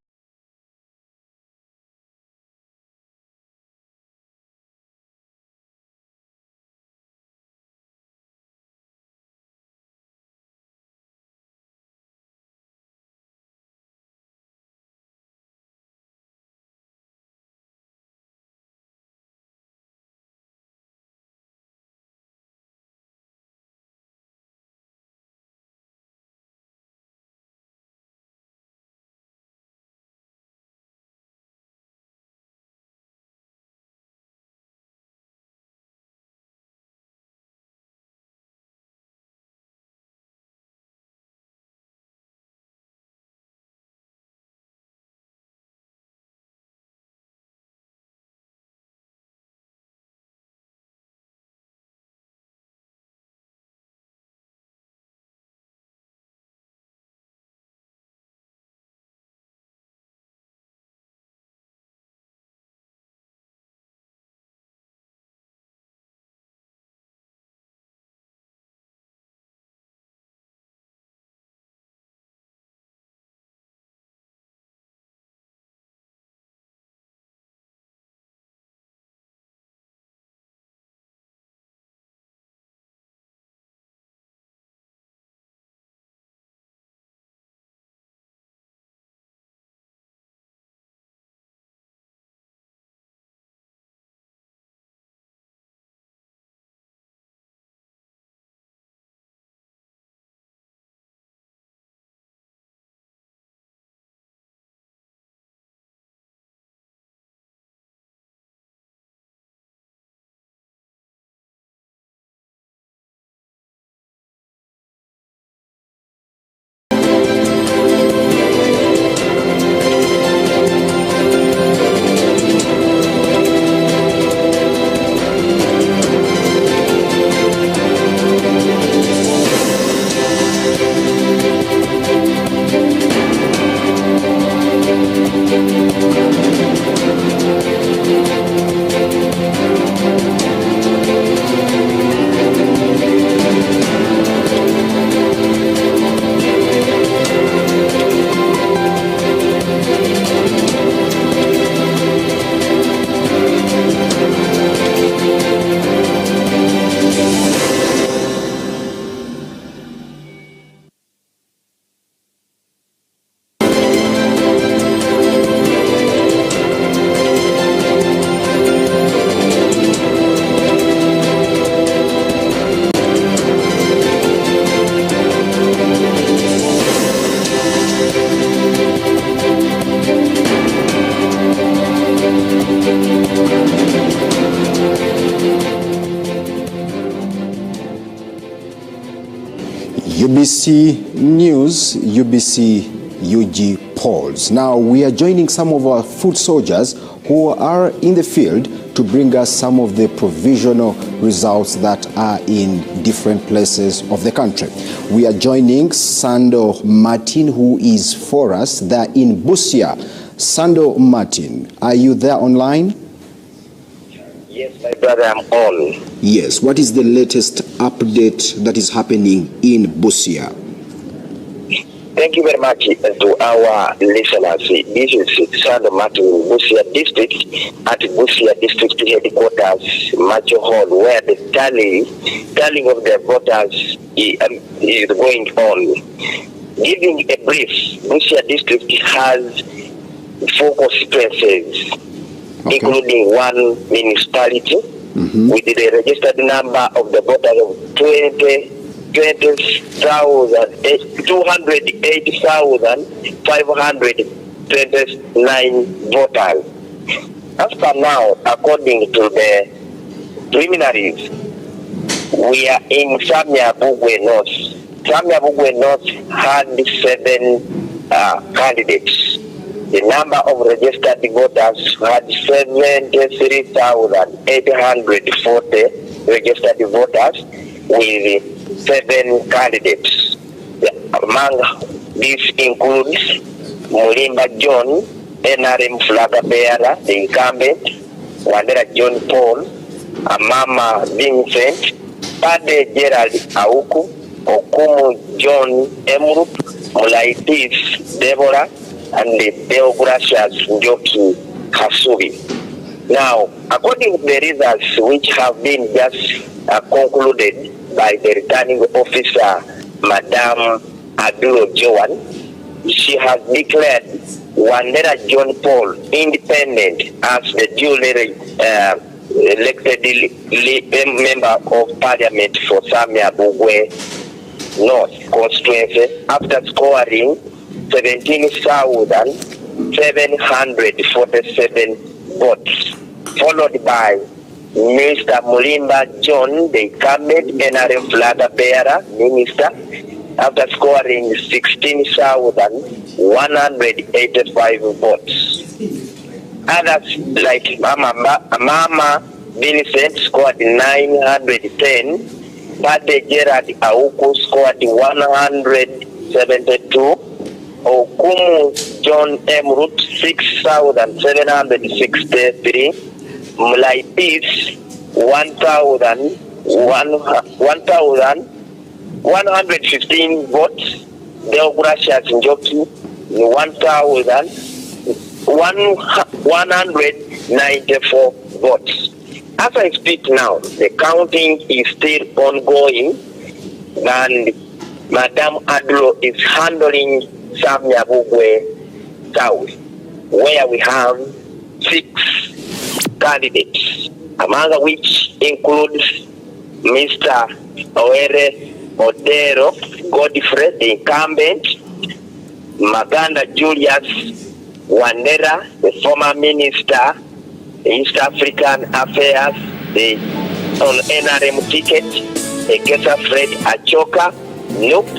UBC News, UBC UG polls. Now we are joining some of our foot soldiers who are in the field to bring us some of the provisional results that are in different places of the country. We are joining Sando Martin, who is for us there in Busia. Sando Martin, are you there online? Yes, my brother, I'm on. Yes. What is the latest update that is happening in Busia? Thank you very much to our listeners. This is Sando Martin in Busia District at Busia District Headquarters, Macho Hall, where the tallying of the voters is going on. Giving a brief, Busia District has 4 constituencies, including 1 municipality, with the registered number of the voters of 280,529 voters. As per now, according to the preliminaries, we are in Samia Bugwe North. Samia Bugwe North had 7 candidates. The number of registered voters had 73,840 registered voters with 7 candidates. Among these includes Mulimba John, NRM flag bearer, the incumbent, Wandera John Paul, Amama Vincent, Pade Gerald Auku, Okumu John Emrup, Mulaitis Deborah, and the Deogracias Njoki Kasubi. Now, according to the results which have been just concluded by the returning officer, Madam Adulo Joan, she has declared Wandera John Paul independent as the duly elected member of parliament for Samia Bugwe North constituency after scoring 17,747 votes, followed by Mr. Mulimba John, the incumbent NRM flag bearer minister, after scoring 16,185 votes. Others like Mama Vincent scored 910, Pade Gerard Auku scored 172, Okumu John Emrut 6,763, Mulai Peace 1,115 votes, Deogracias Njoki 1,194 votes. As I speak now, the counting is still ongoing, and Madam Adlo is handling Samia Bugwe South, where we have 6 candidates, among which includes Mr. Yoweri Odero Godfrey, the incumbent, Maganda Julius Wandera, the former minister, East African Affairs, on NRM ticket, Ekesa Fred Achoka, Nope,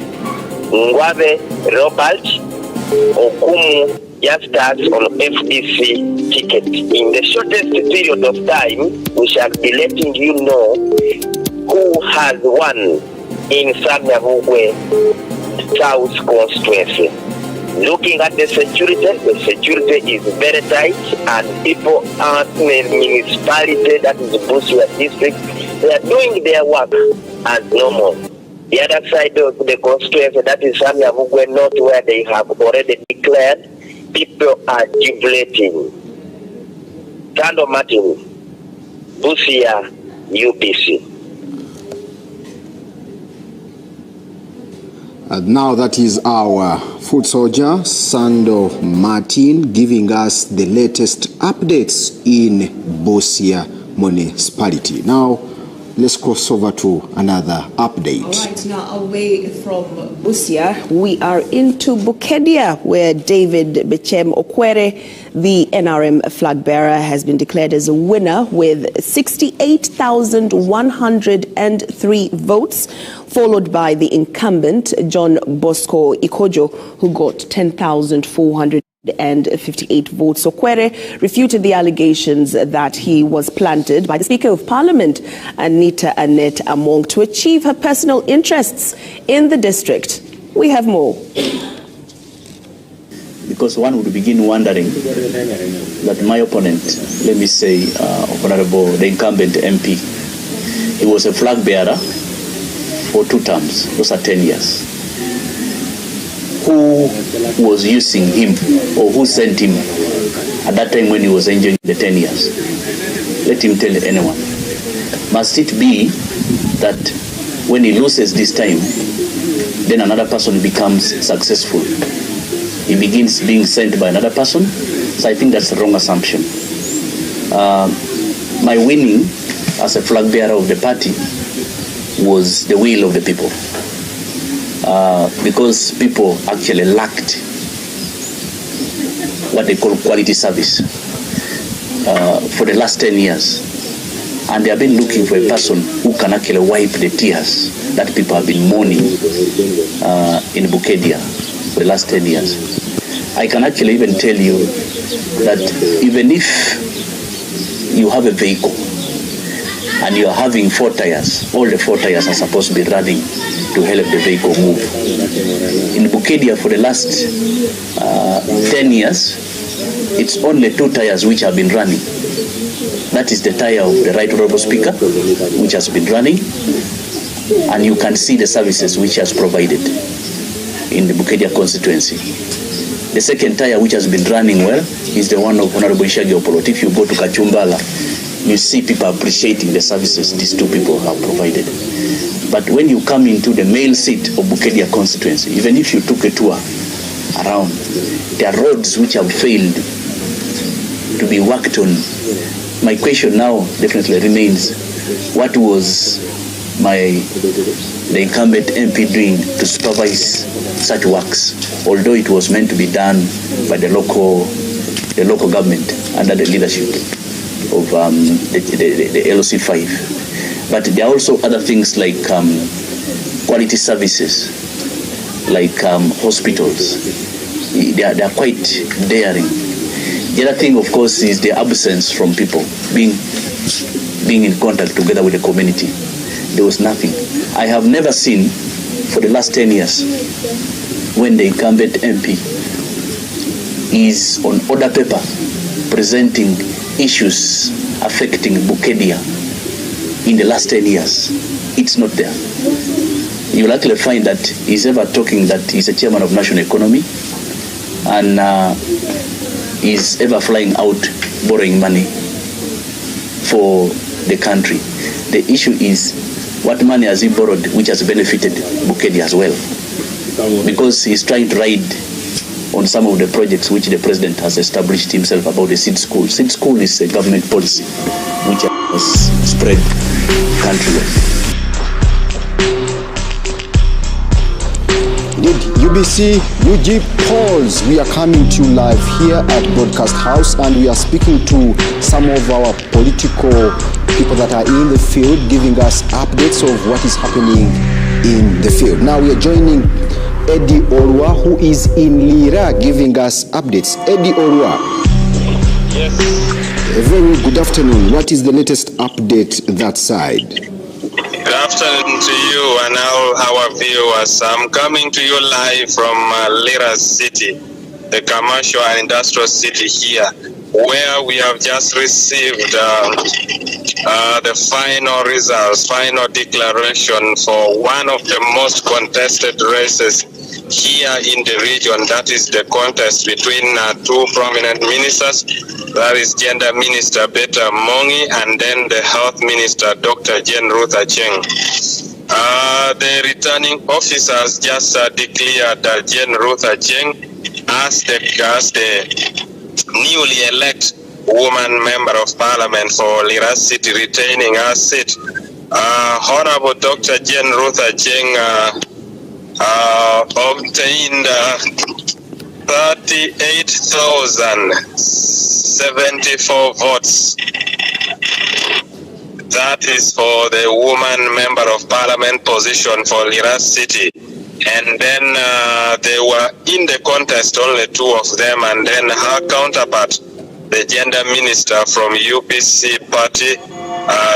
Ngwabe Robert, Okumu Justus on FDC ticket. In the shortest period of time, we shall be letting you know who has won in Samia Bugwe South constituency. Looking at the security is very tight, and people at the municipality, that is the Busia district, they are doing their work as normal. The other side of the constituency, that is Samia Bugwe North, where they have already declared, people are jubilating. Sando Martin, Busia, UBC. And now that is our foot soldier, Sando Martin, giving us the latest updates in Busia municipality. Now, let's cross over to another update. All right, now away from Busia, we are into Bukedia, where David Bechem Okwere, the NRM flag bearer, has been declared as a winner with 68,103 votes, followed by the incumbent, John Bosco Ikojo, who got 10,400. and 58 votes. So Kwere refuted the allegations that he was planted by the Speaker of Parliament, Anita Annette Among, to achieve her personal interests in the district. We have more. Because one would begin wondering that my opponent, let me say, Honorable, the incumbent MP, he was a flag bearer for 2 terms. Those are 10 years. Who was using him or who sent him at that time when he was enjoying the 10 years? Let him tell anyone. Must it be that when he loses this time, then another person becomes successful? He begins being sent by another person? So I think that's the wrong assumption. My winning as a flag bearer of the party was the will of the people. Because people actually lacked what they call quality service for the last 10 years. And they have been looking for a person who can actually wipe the tears that people have been mourning in Bukedia for the last 10 years. I can actually even tell you that even if you have a vehicle and you are having 4 tires, all the 4 tires are supposed to be running to help the vehicle move. In Bukedia for the last 10 years, it's only 2 tires which have been running. That is the tire of the Right Honorable Speaker, which has been running, and you can see the services which has provided in the Bukedia constituency. The second tire which has been running well is the one of Honorable Ishagi Opolot. If you go to Kachumbala, you see people appreciating the services these 2 people have provided. But when you come into the male seat of Bukedia constituency, even if you took a tour around, there are roads which have failed to be worked on. My question now definitely remains, what was the incumbent MP doing to supervise such works, although it was meant to be done by the local government under the leadership of the LOC5. But there are also other things like quality services, like hospitals. They are quite daring. The other thing, of course, is the absence from people being in contact together with the community. There was nothing. I have never seen, for the last 10 years, when the incumbent MP is on order paper presenting issues affecting Bukedia in the last 10 years. It's not there. You will actually find that he's ever talking that he's a chairman of national economy and is ever flying out borrowing money for the country. The issue is, what money has he borrowed which has benefited Bukedia as well? Because he's trying to ride on some of the projects which the president has established himself about the seed school. Seed school is a government policy which has spread countrywide. UBC UG polls. We are coming to you live here at Broadcast House, and we are speaking to some of our political people that are in the field, giving us updates of what is happening in the field. Now we are joining Eddie Olwa, who is in Lira, giving us updates. Eddie Olwa. Yes. A very good afternoon. What is the latest update that side? Good afternoon to you and all our viewers. I'm coming to you live from Lira City, the commercial and industrial city here, where we have just received the final results, final declaration for one of the most contested races here in the region. That is the contest between 2 prominent ministers. That is Gender Minister Beta Mongi and then the Health Minister Dr. Jane Ruth Acheng. The returning officers just declared Jane Ruth Acheng as the newly elected woman member of parliament for Lira City, retaining her seat. Honorable Dr. Jane Ruth Acheng obtained 38,074 votes. That is for the woman member of parliament position for Lira City. And then they were in the contest, only 2 of them, and then her counterpart, the gender minister from UPC party,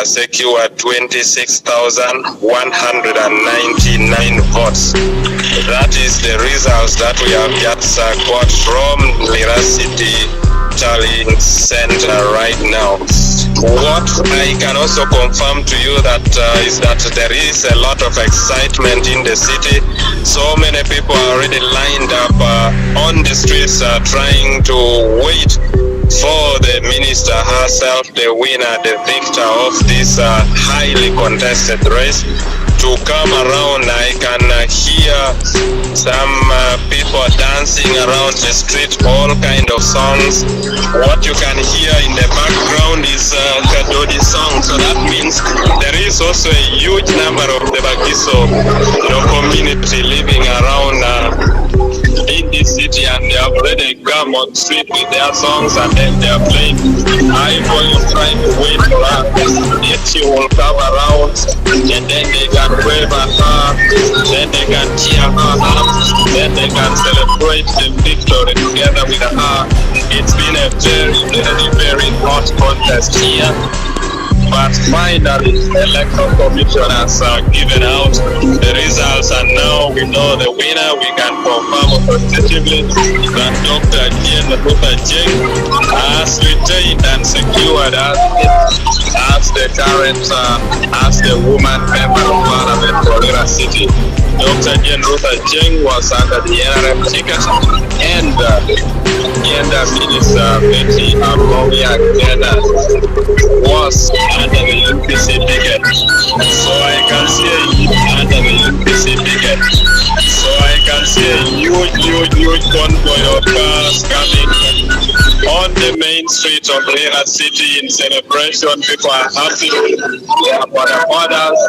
secured 26,199 votes. That is the results that we have just got from Lira City Tallying Center right now. What I can also confirm to you that is that there is a lot of excitement in the city. So many people are already lined up on the streets trying to wait for the minister herself, the winner, the victor of this highly contested race, to come around. I can hear some people dancing around the street, all kind of songs. What you can hear in the background is Kadodi song. So that means there is also a huge number of the Bagiso community living around in this city, and they have already come on street with their songs, and then they are playing high volume, trying to wait for her. If she will come around, and then they can wave at her, then they can cheer her up, then they can celebrate the victory together with her. It's been a very hot contest here. But finally, the Electoral Commission has given out the results, and now we know the winner. We can confirm positively that Dr. Yoweri has retained and secured as the current, as the woman member of Parliament for Lira City. Dr. Yoweri was under the NRM ticket, and Gender Minister Betty Amoya was under the UPC ticket. So I can see under the UPC ticket. So I can see a huge convoy of cars coming on the main street of Lira City in celebration. People are happy. They are for the orders.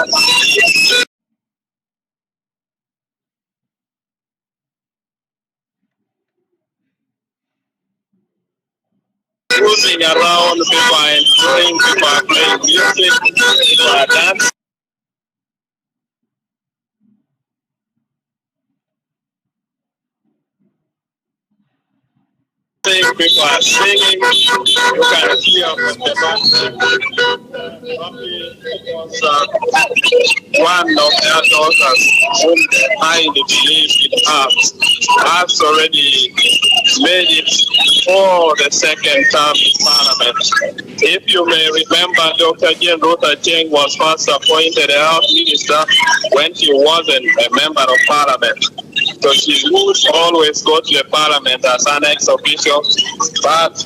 Cruising around, people are enjoying, people are playing music, people are dancing. People are singing. You can hear from the back. One of their daughters, whom they highly believe in her, has already made it for the second term in Parliament. If you may remember, Dr. Yoweri was first appointed health minister when she wasn't a member of Parliament. So she would always go to the Parliament as an ex-official. But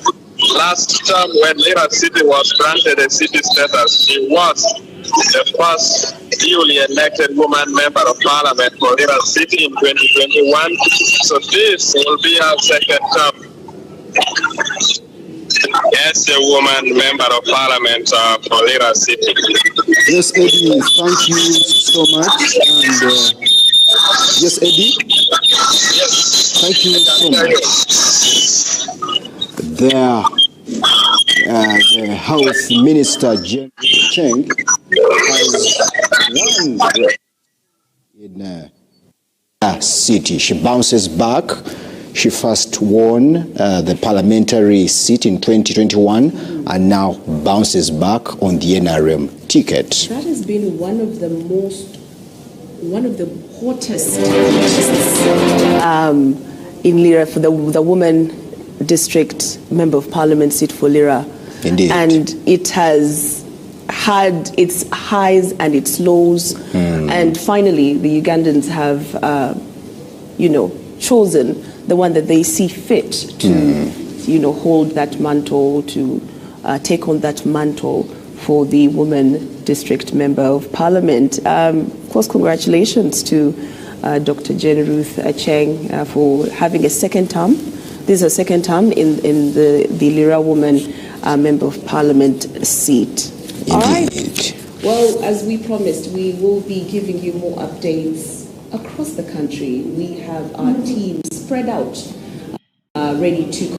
last term, when Lira City was granted a city status, she was the first duly elected woman member of Parliament for Lira City in 2021. So this will be her second term as a woman member of Parliament for Lira City. Yes, Eddie, thank you so much. And yes, Eddie? Yes. Thank you so much. The Health Minister Cheng has won in city. She bounces back. She first won the parliamentary seat in 2021 and now bounces back on the NRM ticket. That has been one of the hottest in Lira for the woman district member of parliament seat for Lira. Indeed. And it has had its highs and its lows. And finally, the Ugandans have, chosen the one that they see fit to, hold that mantle, to take on that mantle for the woman district member of parliament. Of course, congratulations to Dr. Jane Ruth Cheng for having a second term. This is a second term in the Lira woman member of parliament seat. Indeed. All right. Well, as we promised, we will be giving you more updates across the country. We have our team spread out, ready to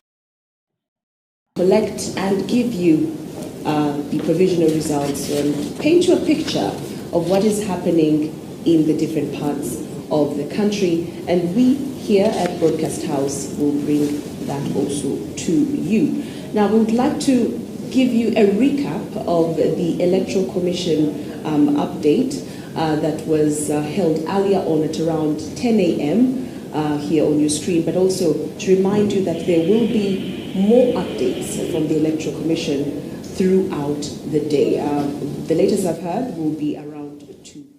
collect and give you the provisional results and paint you a picture of what is happening in the different parts of the country, and we here at Broadcast House will bring that also to you. Now, we would like to give you a recap of the Electoral Commission update that was held earlier on at around 10 a.m. Here on your screen, but also to remind you that there will be more updates from the Electoral Commission throughout the day. The latest I've heard will be around 2.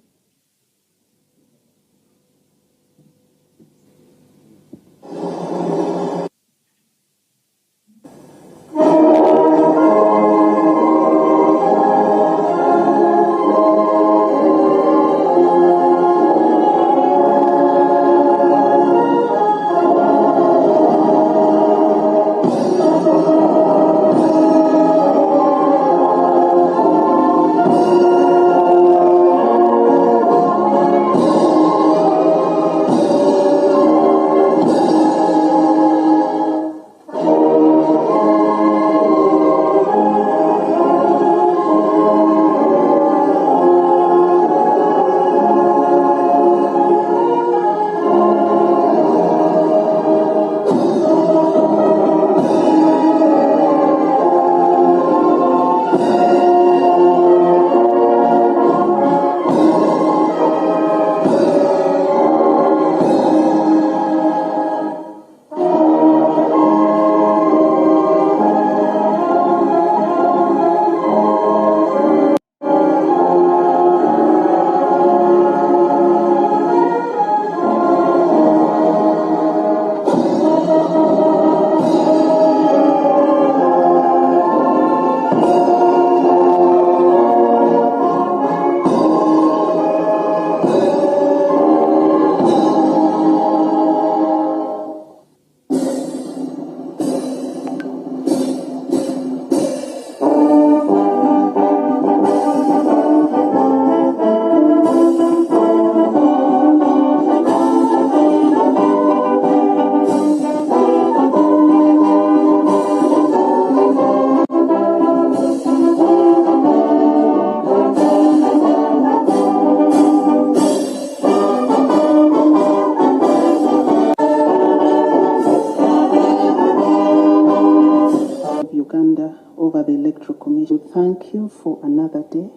Thank you for another day.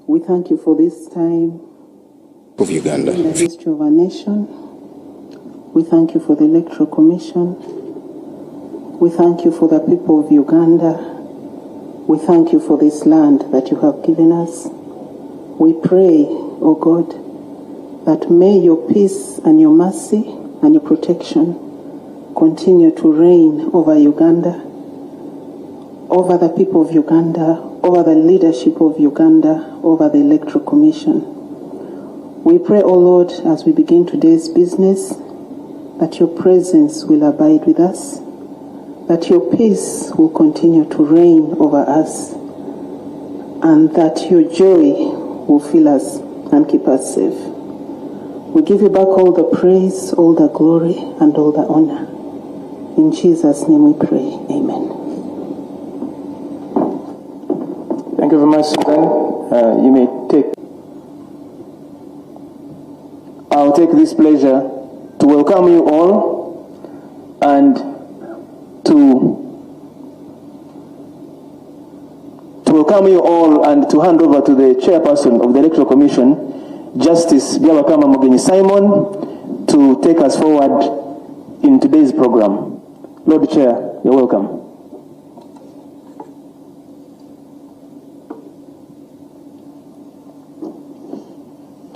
We thank you for this time of Uganda in the history of our nation. We thank you for the Electoral Commission. We thank you for the people of Uganda. We thank you for this land that you have given us. We pray, O God, that may your peace and your mercy and your protection continue to reign over Uganda, over the people of Uganda, over the leadership of Uganda, over the Electoral Commission. We pray, O Lord, as we begin today's business, that your presence will abide with us, that your peace will continue to reign over us, and that your joy will fill us and keep us safe. We give you back all the praise, all the glory, and all the honor. In Jesus' name we pray. Amen. Thank you very much, Susan. You may take. I'll take this pleasure to welcome you all and to hand over to the chairperson of the Electoral Commission, Justice Byabakama Mugenyi Simon, to take us forward in today's program. Lord Chair, you're welcome.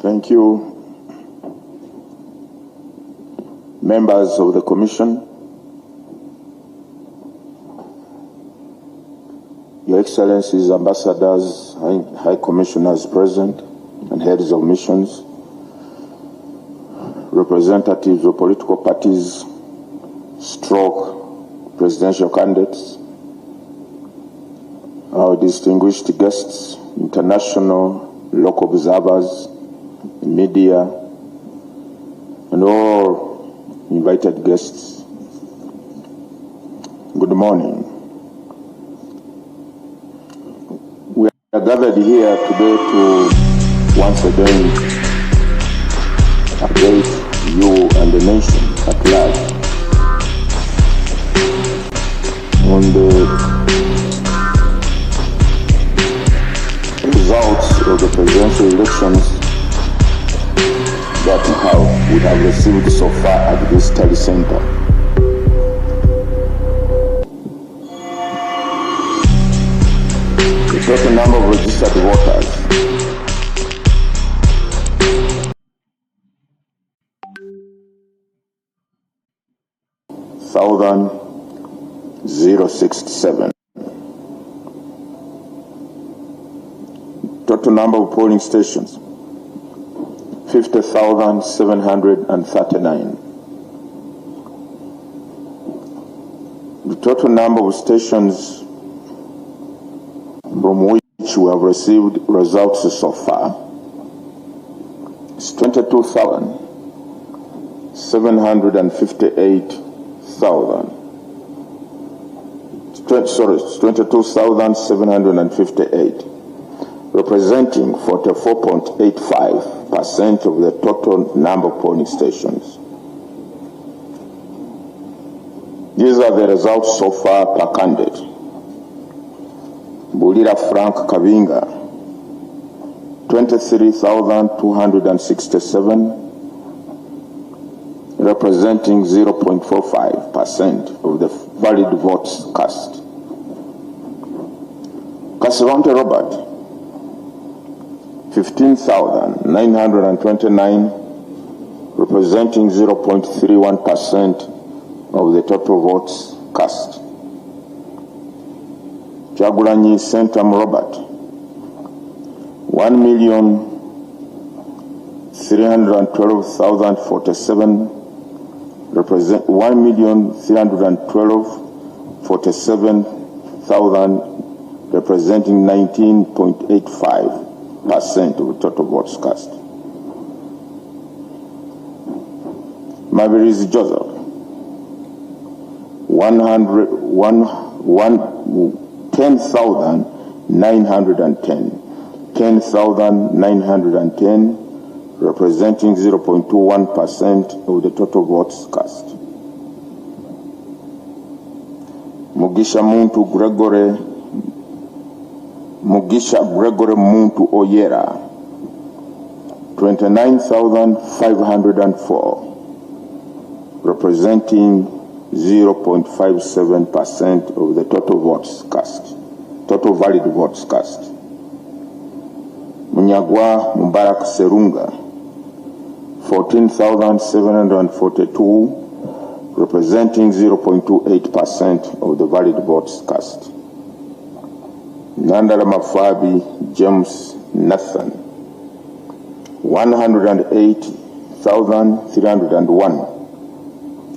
Thank you, members of the Commission, Your Excellencies, Ambassadors, High Commissioners present, and heads of missions, representatives of political parties, stroke presidential candidates, our distinguished guests, international, local observers, media, and all invited guests. Good morning. We are gathered here today to once again against you and the nation at large on the results of the presidential elections that we have received so far at this study center. The total number of registered voters thousand 067. Total number of polling stations 50,739. The total number of stations from which we have received results so far is 22,758, representing 44.85% of the total number of polling stations. These are the results so far per candidate. Bulira Frank Kavinga, 23,267, representing 0.45% of the valid votes cast. Kasirante Robert, 15,929, representing 0.31% of the total votes cast. Jagulanyi Centam Robert, 1,312,047, represent 1,312,047,000, representing 19.85% of the total votes cast. Maveriz Joseph, 10,910, representing 0.21% of the total votes cast. Mugisha Gregory Muntu Oyera, 29,504, representing 0.57% of the total votes cast, total valid votes cast. Munyagwa Mubarak Serunga, 14,742, representing 0.28% of the valid votes cast. Nandara Mafabi James Nathan, 108,301,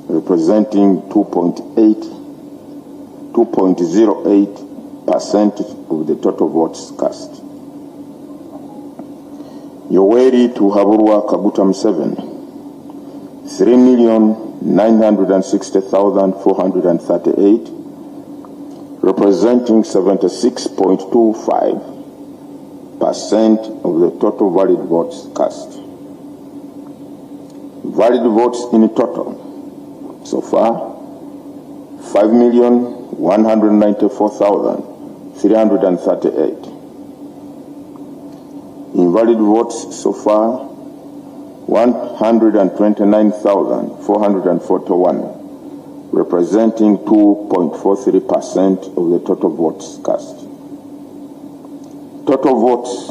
representing 2.08% of the total votes cast. Yoweri Tuhaburwa Kaguta Museveni, 3,960,438, representing 76.25% of the total valid votes cast. Valid votes in total so far 5,194,338. Invalid votes so far 129,441, representing 2.43% of the total votes cast. Total votes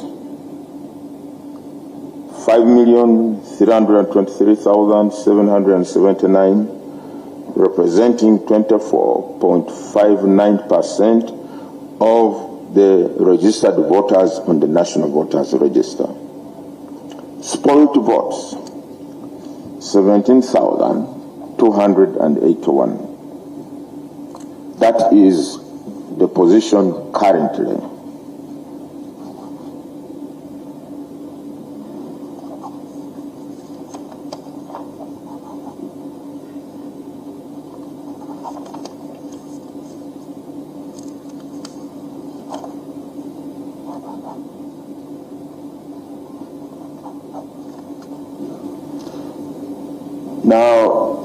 5,323,779, representing 24.59% of the registered voters on the National Voters Register. Spoiled votes 17,281. That is the position currently. Now,